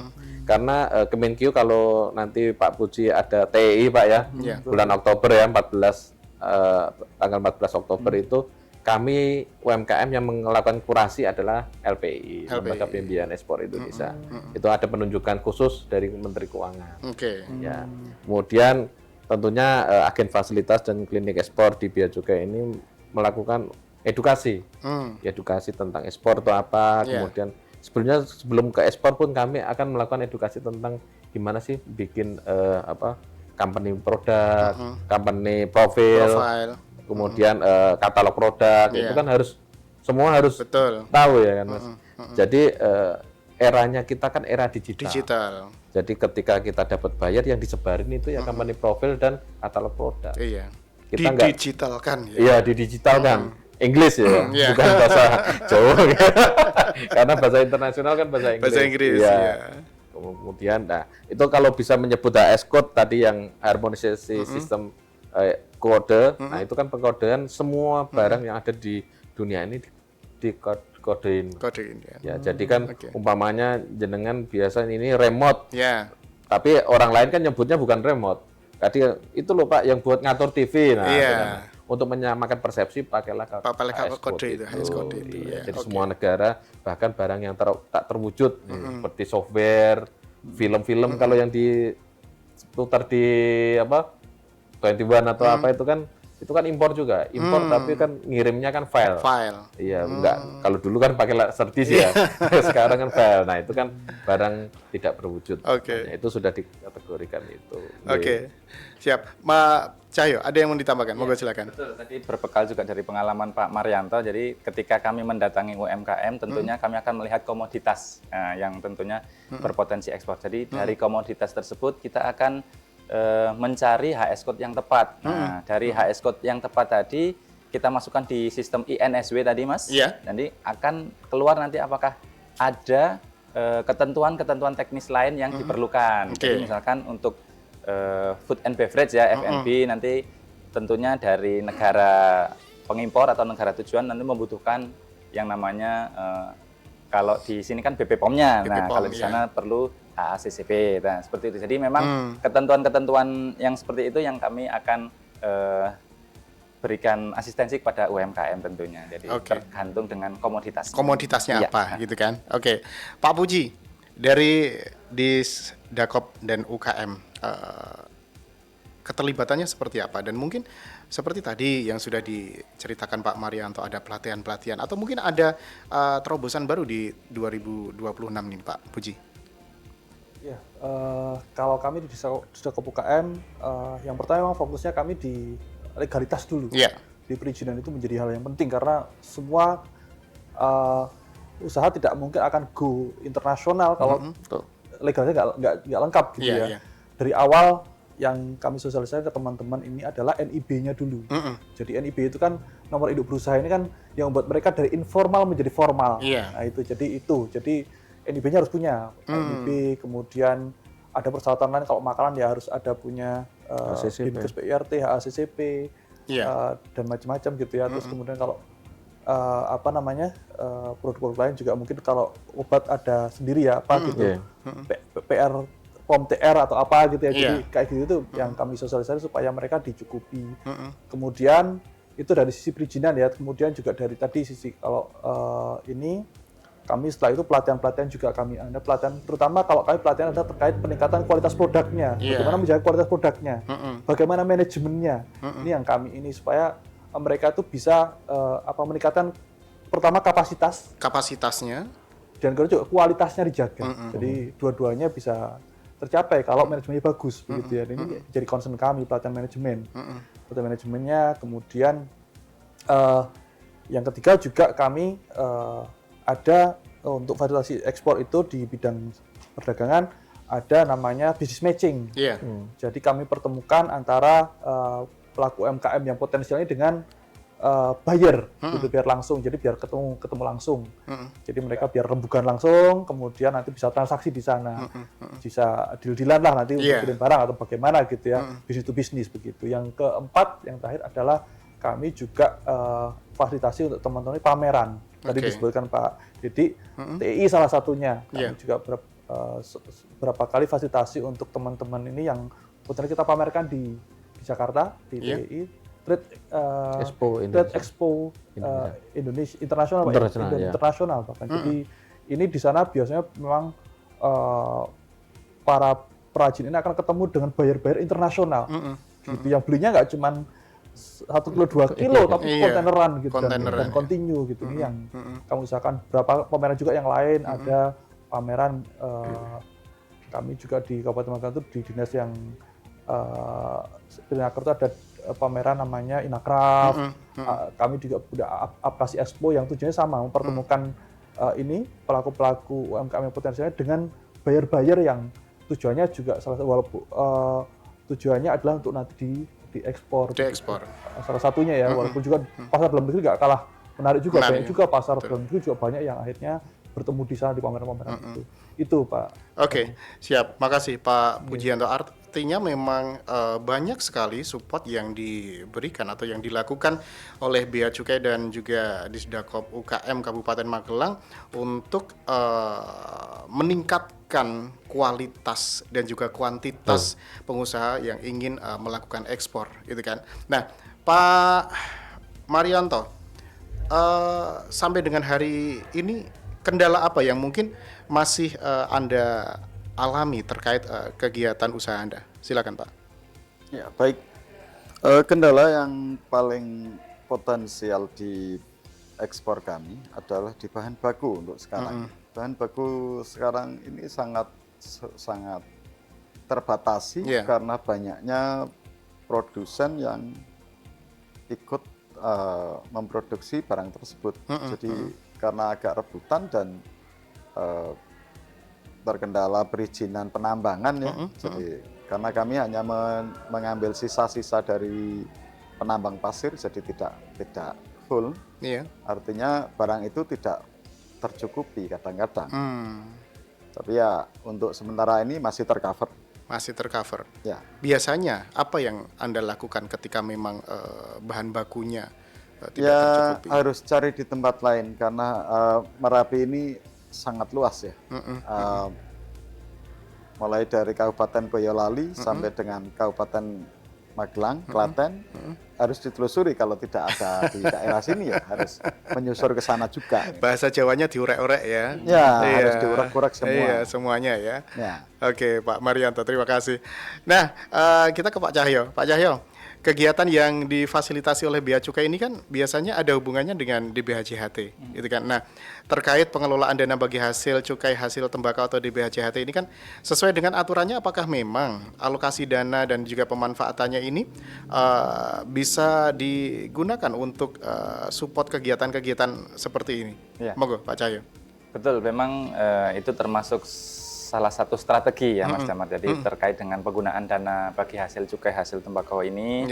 C: Karena Kemenkyu kalau nanti Pak Puji ada TEI Pak ya, bulan Oktober ya, tanggal 14 Oktober itu kami UMKM yang melakukan kurasi adalah LPI, Lembaga Pembiayaan Ekspor Indonesia. Itu ada penunjukan khusus dari Menteri Keuangan. Ya. Kemudian tentunya agen fasilitas dan klinik ekspor di Bea Cukai ini melakukan edukasi, edukasi tentang ekspor itu apa, kemudian sebelum ke ekspor pun kami akan melakukan edukasi tentang gimana sih bikin company produk, company profil, kemudian katalog produk, itu kan semua harus tahu ya kan Mas. Jadi eranya kita kan era digital. Jadi ketika kita dapat bayar yang disebarin itu ya company profil dan katalog produk.
B: Iya.
C: Kita
B: didigitalkan ya.
C: Iya, didigitalkan. Inggris ya, bukan bahasa Jawa. Karena bahasa internasional kan bahasa Inggris.
B: Bahasa Inggris ya.
C: Kemudian itu kalau bisa menyebut HS code tadi yang harmonisasi sistem kode, nah itu kan pengkodean semua barang yang ada di dunia ini dikodein. Ya, jadi kan umpamanya jenengan biasa ini remote. Tapi orang lain kan nyebutnya bukan remote. Tadi itu loh Pak yang buat ngatur TV. Nah, untuk menyamakan persepsi pakailah kode itu. Jadi semua negara bahkan barang yang tak terwujud seperti software, film-film kalau yang diputar di 21 atau apa itu kan impor juga. Tapi kan ngirimnya kan file. Iya, enggak. Kalau dulu kan pakai laserdisc ya. Sekarang kan file. Nah, itu kan barang tidak berwujud. Nah, itu sudah dikategorikan itu.
B: Siap. Cahyo, ada yang mau ditambahkan? Monggo silakan.
D: Betul, tadi berbekal juga dari pengalaman Pak Maryanto, jadi ketika kami mendatangi UMKM, tentunya kami akan melihat komoditas yang tentunya berpotensi ekspor. Jadi dari komoditas tersebut kita akan mencari HS code yang tepat. Nah, dari HS code yang tepat tadi kita masukkan di sistem INSW tadi, Mas.
B: Iya.
D: Nanti akan keluar nanti apakah ada ketentuan-ketentuan teknis lain yang diperlukan. Jadi misalkan untuk food and beverage ya, F&B, nanti tentunya dari negara pengimpor atau negara tujuan nanti membutuhkan yang namanya kalau di sini kan BPOM-nya. Nah, kalau di sana perlu HACCP. Nah, seperti itu. Jadi memang ketentuan-ketentuan yang seperti itu yang kami akan berikan asistensi kepada UMKM tentunya. Jadi tergantung dengan komoditas.
B: Komoditasnya apa gitu kan. Oke. Pak Puji, dari Disdakop dan UKM, keterlibatannya seperti apa? Dan mungkin seperti tadi yang sudah diceritakan Pak Maryanto, ada pelatihan-pelatihan atau mungkin ada terobosan baru di 2026 nih Pak Puji.
E: Ya, kalau kami di Disdakop UKM, yang pertama memang fokusnya kami di legalitas dulu. Di perizinan itu menjadi hal yang penting karena semua usaha tidak mungkin akan go internasional kalau legalnya nggak lengkap gitu ya. Dari awal yang kami sosialisasikan ke teman-teman ini adalah NIB-nya dulu. Jadi NIB itu kan nomor induk berusaha ini kan yang membuat mereka dari informal menjadi formal. Nah itu. Jadi NIB-nya harus punya NIB, kemudian ada persyaratan lain kalau makanan ya harus ada punya Dinkes PIRT, HACCP, dan macam-macam gitu ya. Terus kemudian kalau produk-produk lain juga mungkin kalau obat ada sendiri ya apa gitu. PR POM TR atau apa gitu ya. Jadi kayak gitu itu yang kami sosialisasi supaya mereka dicukupi. Kemudian itu dari sisi perizinan ya. Kemudian juga dari tadi sisi kalau ini kami setelah itu pelatihan-pelatihan juga kami ada pelatihan, terutama kalau kami pelatihan adalah terkait peningkatan kualitas produknya. Bagaimana menjaga kualitas produknya, bagaimana manajemennya. Ini yang kami ini supaya mereka itu bisa meningkatkan pertama kapasitasnya dan kedua juga kualitasnya dijaga. Jadi dua-duanya bisa tercapai kalau manajemennya bagus begitu ya. Ini jadi concern kami pelatihan manajemen. Pelatihan manajemennya, kemudian yang ketiga juga kami ada untuk fasilitasi ekspor itu di bidang perdagangan ada namanya business matching. Jadi kami pertemukan antara pelaku UMKM yang potensialnya dengan buyer gitu biar langsung, jadi biar ketemu langsung. Jadi mereka biar rembugan langsung, kemudian nanti bisa transaksi di sana, bisa deal-dealan lah nanti untuk kirim barang atau bagaimana gitu ya, business to business begitu. Yang keempat, yang terakhir adalah kami juga fasilitasi untuk teman-teman pameran. Tadi disebutkan Pak Didi, TI salah satunya. Kami juga berapa kali fasilitasi untuk teman-teman ini yang potensial kita pamerkan di Jakarta, di TI. Trade Expo Indonesia internasional bahkan. Jadi ini di sana biasanya memang para perajin ini akan ketemu dengan buyer-buyer internasional. Gitu. Yang belinya nggak cuma 1 kilo 2 kilo tapi kontaineran gitu dan continue gitu. Ini yang kami usahakan. Berapa pameran juga yang lain ada pameran kami juga di Kabupaten Magelang itu di dinas yang Purwakarta ada pameran namanya Inakraf. Kami juga sudah aplikasi Expo yang tujuannya sama mempertemukan ini pelaku-pelaku UMKM yang potensialnya dengan buyer-buyer yang tujuannya juga walaupun tujuannya adalah untuk nanti diekspor. Salah satunya ya, walaupun juga pasar dalam negeri nggak kalah menarik juga, banyak juga pasar dalam negeri juga banyak yang akhirnya bertemu di sana di pameran-pameran itu. Itu Pak.
B: Oke, siap. Makasih Pak Pujianto. Artinya memang banyak sekali support yang diberikan atau yang dilakukan oleh Bea Cukai dan juga Disdakop UKM Kabupaten Magelang untuk meningkatkan kualitas dan juga kuantitas pengusaha yang ingin melakukan ekspor, gitu kan. Nah, Pak Maryanto, sampai dengan hari ini kendala apa yang mungkin masih Anda alami terkait kegiatan usaha Anda? Silakan Pak.
F: Ya, baik. Kendala yang paling potensial di ekspor kami adalah di bahan baku untuk sekarang. Bahan baku sekarang ini sangat terbatasi karena banyaknya produsen yang ikut memproduksi barang tersebut. Jadi karena agak rebutan dan terkendala perizinan penambangan ya. Jadi karena kami hanya mengambil sisa-sisa dari penambang pasir, jadi tidak full.
B: Iya.
F: Artinya barang itu tidak tercukupi kadang-kadang. Tapi ya untuk sementara ini masih tercover.
B: Masih tercover.
F: Ya.
B: Biasanya apa yang Anda lakukan ketika memang bahan bakunya tidak
F: Ya
B: tercukupi?
F: harus cari di tempat lain karena Merapi ini sangat luas ya. Mulai dari Kabupaten Boyolali sampai dengan Kabupaten Magelang, Klaten, harus ditelusuri kalau tidak ada di daerah sini ya harus menyusur ke sana juga.
B: Bahasa Jawanya diurek-urek ya.
F: Ya,
B: Iya.
F: harus diurek-urek semua.
B: Iya, semuanya ya.
F: Ya.
B: Oke, Pak Marianto, terima kasih. Nah, kita ke Pak Cahyo. Pak Cahyo, kegiatan yang difasilitasi oleh Bea Cukai ini kan biasanya ada hubungannya dengan DBHJHT, gitu kan. Nah, terkait pengelolaan dana bagi hasil cukai hasil tembakau atau DBHJHT ini kan sesuai dengan aturannya, apakah memang alokasi dana dan juga pemanfaatannya ini bisa digunakan untuk support kegiatan-kegiatan seperti ini?
D: Ya.
B: Monggo, Pak Cahyo.
D: Betul, memang itu termasuk salah satu strategi ya Mas Damar. Jadi terkait dengan penggunaan dana bagi hasil cukai hasil tembakau ini,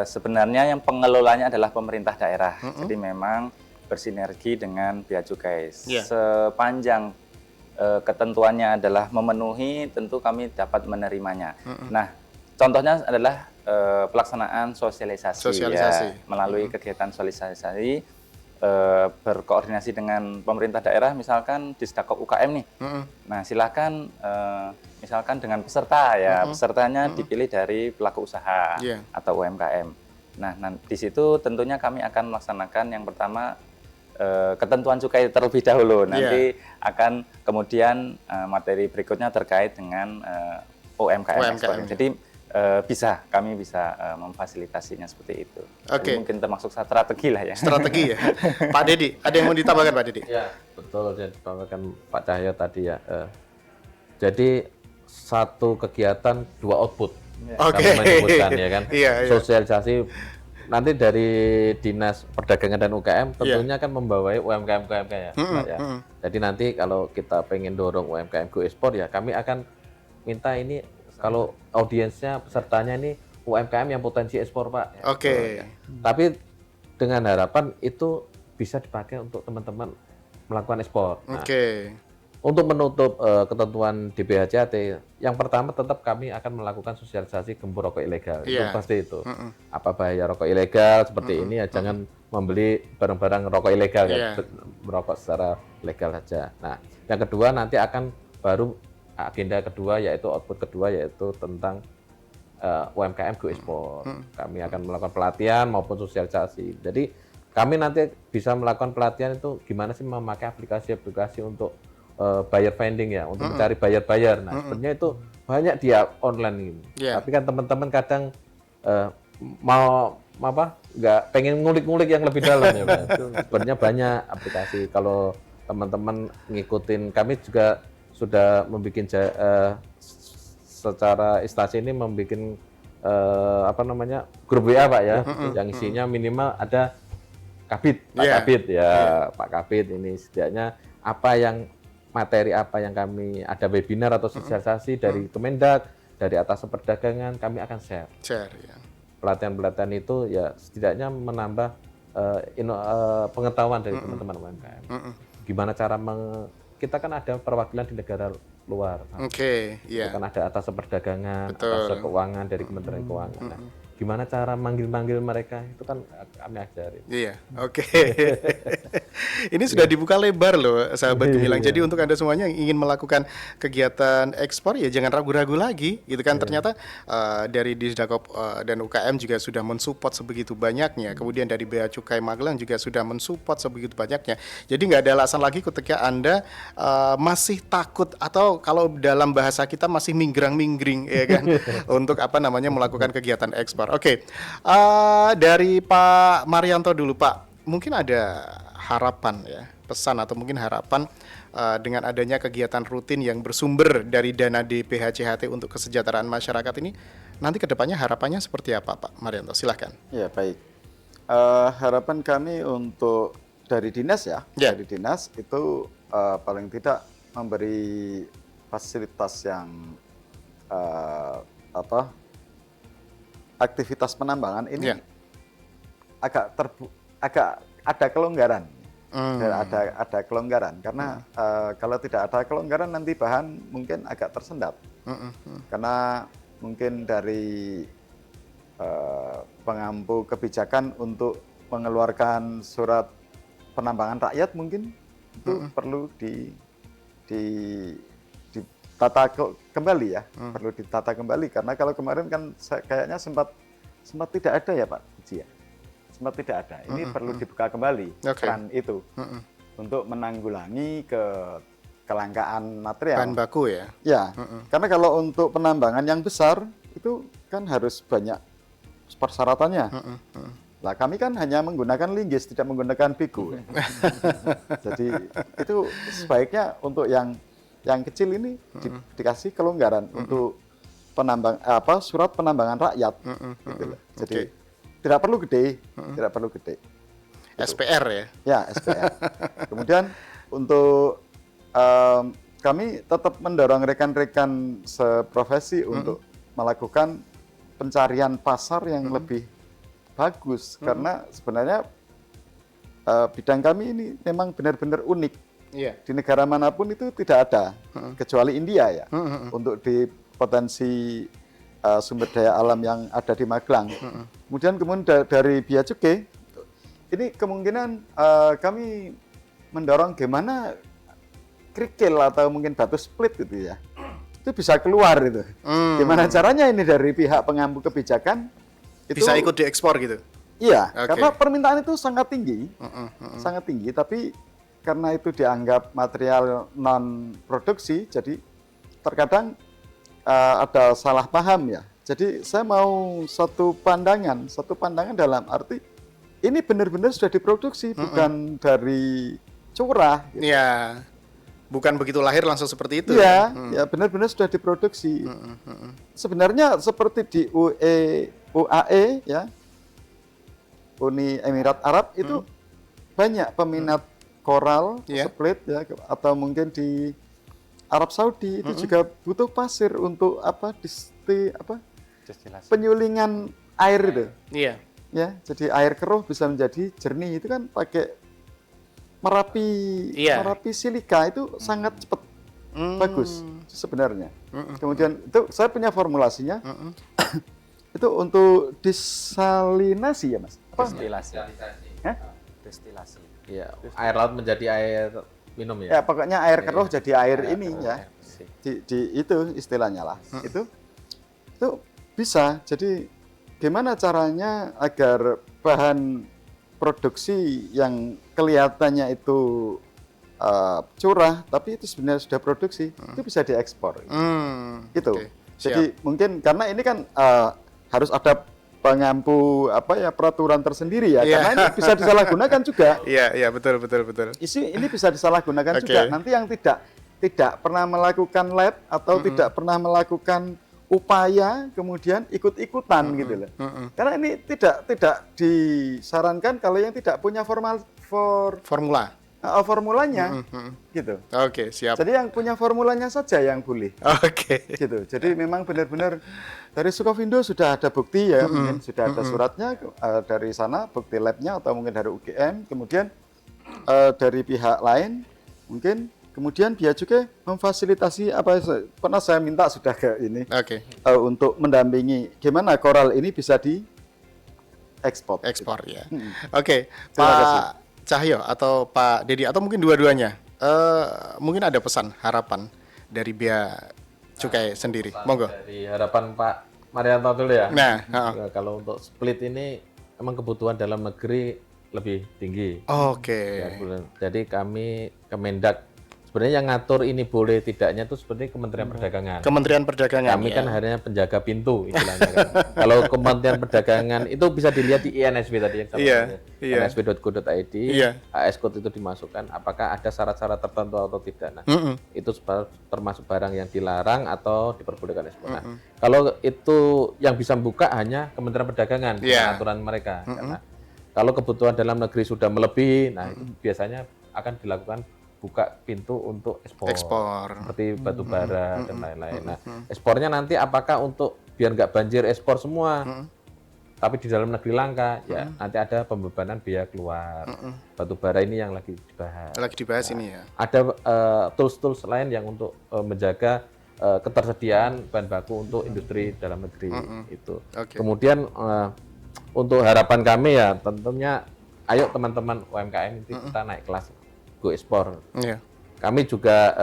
D: sebenarnya yang pengelolanya adalah pemerintah daerah. Jadi memang bersinergi dengan Bea Cukai. Sepanjang ketentuannya adalah memenuhi, tentu kami dapat menerimanya. Nah, contohnya adalah pelaksanaan sosialisasi. Ya, melalui kegiatan sosialisasi. Berkoordinasi dengan pemerintah daerah, misalkan Disdakop UKM nih. Nah, silakan misalkan dengan peserta ya, pesertanya dipilih dari pelaku usaha atau UMKM. Nah, di situ tentunya kami akan melaksanakan yang pertama ketentuan cukai terlebih dahulu. Nanti akan kemudian materi berikutnya terkait dengan UMKM. Jadi kami bisa memfasilitasinya seperti itu. Jadi mungkin termasuk strategi lah ya.
B: Strategi ya. Pak Dedi, ada yang mau ditambahkan Pak Dedi?
C: Ya, betul yang ditambahkan Pak Cahyo tadi ya. Jadi satu kegiatan dua output. Kami menyebutkan ya kan. Sosialisasi nanti dari Dinas Perdagangan dan UKM tentunya kan membawai UMKM ya, Pak, ya. Jadi nanti kalau kita pengen dorong UMKM go ekspor ya kami akan minta ini kalau audiensnya pesertanya ini UMKM yang potensi ekspor Pak. Tapi dengan harapan itu bisa dipakai untuk teman-teman melakukan ekspor. Nah, untuk menutup ketentuan DBHJHT, yang pertama tetap kami akan melakukan sosialisasi gembur rokok ilegal. Itu pasti itu. Apa bahaya rokok ilegal seperti ini ya, jangan membeli barang-barang rokok ilegal ya, merokok secara legal saja. Nah, yang kedua nanti akan baru agenda kedua yaitu output kedua yaitu tentang UMKM go ekspor. Kami akan melakukan pelatihan maupun sosialisasi. Jadi kami nanti bisa melakukan pelatihan itu gimana sih memakai aplikasi-aplikasi untuk buyer finding ya, untuk mencari buyer-buyer. Nah, sebenarnya itu banyak dia online ini. Tapi kan teman-teman kadang mau apa? Nggak pengen ngulik-ngulik yang lebih dalam ya. Sebenarnya banyak aplikasi. Kalau teman-teman ngikutin, kami juga sudah membuat secara instansi ini membuat grup WA Pak ya, yang isinya minimal ada Kabid, Pak Kabid ya, Pak Kabid ini setidaknya materi apa yang kami ada webinar atau sosialisasi dari Kemendak, dari atas perdagangan kami akan share. Pelatihan-pelatihan itu ya setidaknya menambah pengetahuan dari teman-teman UMKM. Gimana cara kita kan ada perwakilan di negara luar. Kan ada atas perdagangan, atas keuangan dari Kementerian Keuangan. Nah, gimana cara manggil-manggil mereka itu kan kami ajarin.
B: Ini sudah dibuka lebar loh sahabat Gemilang. Jadi untuk Anda semuanya yang ingin melakukan kegiatan ekspor ya jangan ragu-ragu lagi gitu kan. Ternyata dari Disdakop dan UKM juga sudah mensupport sebegitu banyaknya. Kemudian dari Bea Cukai Magelang juga sudah mensupport sebegitu banyaknya. Jadi nggak ada alasan lagi ketika Anda masih takut atau kalau dalam bahasa kita masih minggrang-minggring ya kan untuk melakukan kegiatan ekspor. Dari Pak Marianto dulu Pak. Mungkin ada harapan ya, pesan atau mungkin harapan dengan adanya kegiatan rutin yang bersumber dari dana DBHJHT untuk kesejahteraan masyarakat ini, nanti kedepannya harapannya seperti apa Pak Marianto? Silahkan.
F: Ya, baik. Harapan kami untuk dari dinas ya, dari dinas itu paling tidak memberi fasilitas yang aktivitas penambangan ini agak ada kelonggaran. Ada kelonggaran karena kalau tidak ada kelonggaran nanti bahan mungkin agak tersendat. Karena mungkin dari pengampu kebijakan untuk mengeluarkan surat penambangan rakyat mungkin itu perlu ditata kembali ya, perlu ditata kembali karena kalau kemarin kan kayaknya sempat tidak ada ya Pak Puji ya. Sempat tidak ada. Ini perlu dibuka kembali keran itu untuk menanggulangi kelangkaan material.
B: Bahan baku ya?
F: Ya, karena kalau untuk penambangan yang besar itu kan harus banyak persyaratannya. Lah kami kan hanya menggunakan linggis, tidak menggunakan bigu. Jadi itu sebaiknya untuk yang kecil ini dikasih kelonggaran untuk surat penambangan rakyat. Gitu loh. Jadi tidak perlu gede, tidak perlu gede.
B: SPR ya?
F: Ya, SPR. Kemudian untuk kami tetap mendorong rekan-rekan seprofesi untuk melakukan pencarian pasar yang lebih bagus karena sebenarnya bidang kami ini memang benar-benar unik. Di negara manapun itu tidak ada kecuali India ya untuk di potensi sumber daya alam yang ada di Magelang. Kemudian dari Bea Cukai ini kemungkinan kami mendorong gimana kerikil atau mungkin batu split gitu ya. Itu bisa keluar itu. Gimana caranya ini dari pihak pengampu kebijakan itu
B: bisa ikut diekspor gitu.
F: Iya, karena permintaan itu sangat tinggi. Sangat tinggi, tapi karena itu dianggap material non produksi jadi terkadang ada salah paham ya. Jadi saya mau satu pandangan dalam arti ini benar-benar sudah diproduksi, bukan dari curah. Gitu.
B: Iya, bukan begitu lahir langsung seperti itu.
F: Iya, ya benar-benar sudah diproduksi. Sebenarnya seperti di UAE ya, Uni Emirat Arab itu banyak peminat koral, split ya, atau mungkin di Arab Saudi itu juga butuh pasir untuk destilasi. Penyulingan air itu.
B: Iya.
F: Ya, jadi air keruh bisa menjadi jernih itu kan pakai Merapi silika itu sangat cepat. Bagus sebenarnya. Kemudian itu saya punya formulasinya. Itu untuk desalinasi ya, Mas?
D: Destilasi.
C: Destilasi. Ya, air laut menjadi air minum ya.
F: Ya, pokoknya air keruh jadi air ini ya. Itu istilahnya lah. Itu bisa. Jadi gimana caranya agar bahan produksi yang kelihatannya itu curah, tapi itu sebenarnya sudah produksi, itu bisa diekspor. Gitu.
B: Okay.
F: Jadi mungkin karena ini kan harus ada pengampu peraturan tersendiri ya, karena ini bisa disalahgunakan juga.
B: Iya, betul.
F: Ini bisa disalahgunakan juga. Nanti yang tidak pernah melakukan lab atau tidak pernah melakukan upaya kemudian ikut-ikutan gitu loh. Karena ini tidak disarankan kalau yang tidak punya formulanya gitu.
B: Oke, siap.
F: Jadi yang punya formulanya saja yang boleh.
B: Oke.
F: Gitu. Jadi memang benar-benar dari Sukovindo sudah ada bukti ya, mungkin sudah ada suratnya dari sana, bukti labnya atau mungkin dari UGM, kemudian dari pihak lain mungkin. Kemudian Bea Cukai memfasilitasi pernah saya minta sudah ke ini untuk mendampingi gimana koral ini bisa diekspor.
B: Ya. Oke, Pak Cahyo atau Pak Dedi atau mungkin dua-duanya, mungkin ada pesan harapan dari Bea Cukai sendiri. Monggo. Dari
C: harapan Pak Marianto dulu ya.
B: Nah,
C: kalau untuk split ini emang kebutuhan dalam negeri lebih tinggi.
B: Oke.
C: Ya, jadi kami Kemendak sebenarnya yang ngatur ini boleh tidaknya itu sebenarnya Kementerian Perdagangan.
B: Kementerian Perdagangan.
C: Kami kan hanya penjaga pintu istilahnya kan. Kalau Kementerian Perdagangan itu bisa dilihat di INSP tadi yang insp.go.id, AS code itu dimasukkan apakah ada syarat-syarat tertentu atau tidak. Nah, itu termasuk barang yang dilarang atau diperbolehkan ekspor. Nah, kalau itu yang bisa buka hanya Kementerian Perdagangan dengan aturan mereka. Karena kalau kebutuhan dalam negeri sudah melebihi, nah itu biasanya akan dilakukan buka pintu untuk ekspor. Seperti batu bara dan lain-lain. Nah, ekspornya nanti apakah untuk biar nggak banjir ekspor semua, tapi di dalam negeri langka, ya nanti ada pembebanan biaya keluar. Batu bara ini yang lagi dibahas.
B: Lagi dibahas ini ya.
C: Ada tools-tools lain yang untuk menjaga ketersediaan bahan baku untuk industri dalam negeri itu. Kemudian untuk harapan kami ya tentunya, ayo teman-teman UMKM itu kita naik kelas. Go ekspor. Kami juga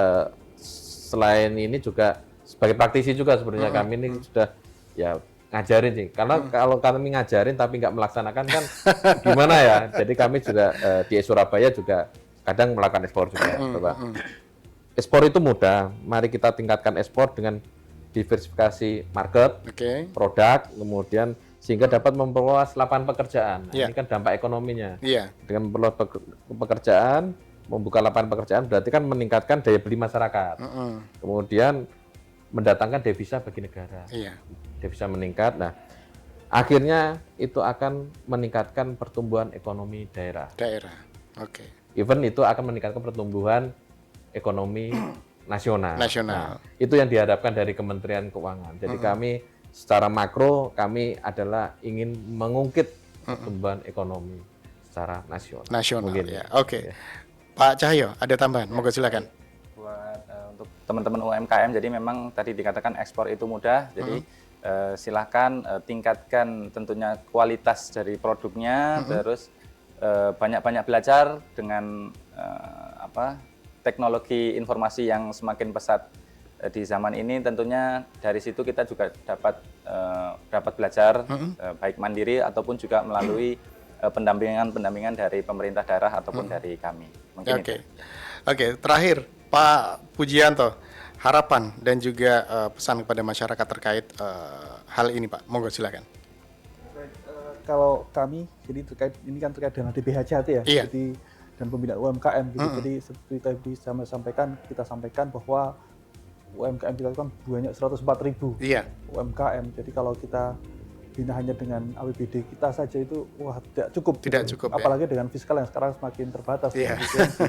C: selain ini juga sebagai praktisi juga sebenarnya kami ini sudah ya ngajarin sih. Karena kalau kami ngajarin tapi nggak melaksanakan kan gimana ya. Jadi kami juga di Surabaya juga kadang melakukan ekspor juga. Ekspor itu mudah. Mari kita tingkatkan ekspor dengan diversifikasi market, produk, kemudian sehingga dapat memperluas lapangan pekerjaan. Nah, ini kan dampak ekonominya. Dengan memperluas pekerjaan, membuka lapangan pekerjaan berarti kan meningkatkan daya beli masyarakat. Kemudian mendatangkan devisa bagi negara. Devisa meningkat. Nah, akhirnya itu akan meningkatkan pertumbuhan ekonomi daerah. Even itu akan meningkatkan pertumbuhan ekonomi nasional. Nah, itu yang diharapkan dari Kementerian Keuangan. Jadi kami secara makro kami adalah ingin mengungkit pertumbuhan ekonomi secara nasional.
B: Mungkin. Pak Cahyo, ada tambahan? Monggo silakan.
D: Buat untuk teman-teman UMKM, jadi memang tadi dikatakan ekspor itu mudah, jadi silahkan tingkatkan tentunya kualitas dari produknya, terus banyak-banyak belajar dengan teknologi informasi yang semakin pesat di zaman ini. Tentunya dari situ kita juga dapat belajar baik mandiri ataupun juga melalui pendampingan dari pemerintah daerah ataupun dari kami.
B: Oke, terakhir Pak Pujianto, harapan dan juga pesan kepada masyarakat terkait hal ini, Pak. Monggo silakan.
E: Kalau kami jadi terkait ini kan terkait dengan DBHJT ya. Jadi dan pembinaan UMKM gitu. Jadi seperti tadi kita sampaikan bahwa UMKM kita kan banyak 104.000 UMKM. Jadi kalau kita bina hanya dengan APBD kita saja itu tidak cukup. Apalagi dengan fiskal yang sekarang semakin terbatas.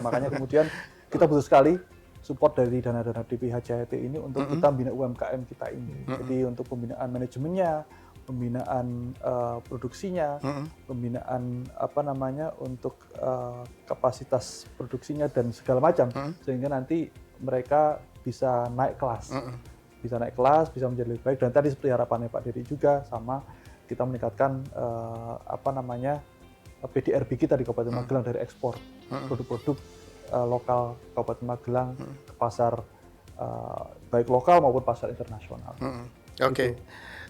E: Makanya kemudian kita butuh sekali support dari dana-dana DBHJT ini untuk kita bina UMKM kita ini. Jadi untuk pembinaan manajemennya, pembinaan produksinya, pembinaan untuk kapasitas produksinya dan segala macam, sehingga nanti mereka bisa naik kelas. Bisa menjadi lebih baik, dan tadi seperti harapannya Pak Dedi juga sama kita meningkatkan PDRB kita di Kabupaten Magelang dari ekspor produk-produk lokal Kabupaten Magelang ke pasar baik lokal maupun pasar internasional.
B: Oke.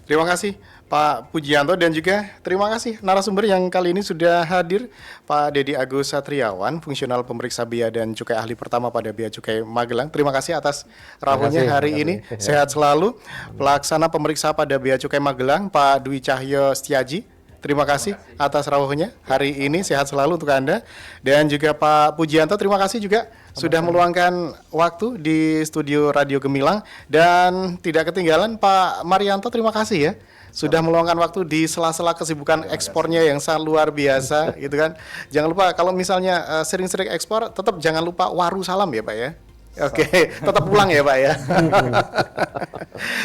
B: Terima kasih Pak Pujianto dan juga terima kasih narasumber yang kali ini sudah hadir, Pak Dedi Agus Satriawan, fungsional pemeriksa bea dan cukai ahli pertama pada Bea Cukai Magelang. Terima kasih atas rawuhnya hari ini. Sehat selalu. Pelaksana pemeriksa pada Bea Cukai Magelang, Pak Dwi Cahyo Setiaji. Terima kasih atas rawuhnya hari ini. Sehat selalu untuk Anda. Dan juga Pak Pujianto, terima kasih juga sudah meluangkan waktu di studio Radio Gemilang. Dan tidak ketinggalan Pak Marianto, terima kasih ya sudah meluangkan waktu di sela-sela kesibukan ekspornya yang sangat luar biasa gitu kan. Jangan lupa kalau misalnya sering-sering ekspor, tetap jangan lupa waru salam ya Pak ya. Oke, tetap pulang ya Pak ya.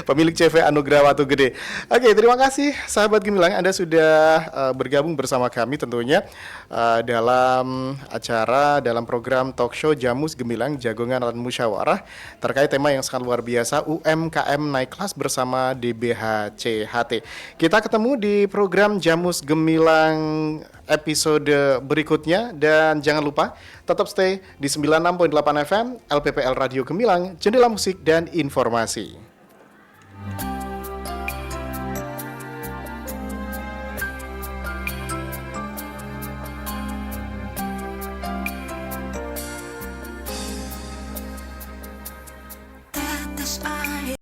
B: Pemilik CV Anugrah Watu Gede. Oke, terima kasih sahabat Gemilang, Anda sudah bergabung bersama kami tentunya dalam program talk show Jamus Gemilang Jagongan dan Musyawarah terkait tema yang sangat luar biasa, UMKM naik kelas bersama DBHCHT. Kita ketemu di program Jamus Gemilang episode berikutnya, dan jangan lupa tetap stay di 96.8 FM LPPL Radio Gemilang, jendela musik dan informasi.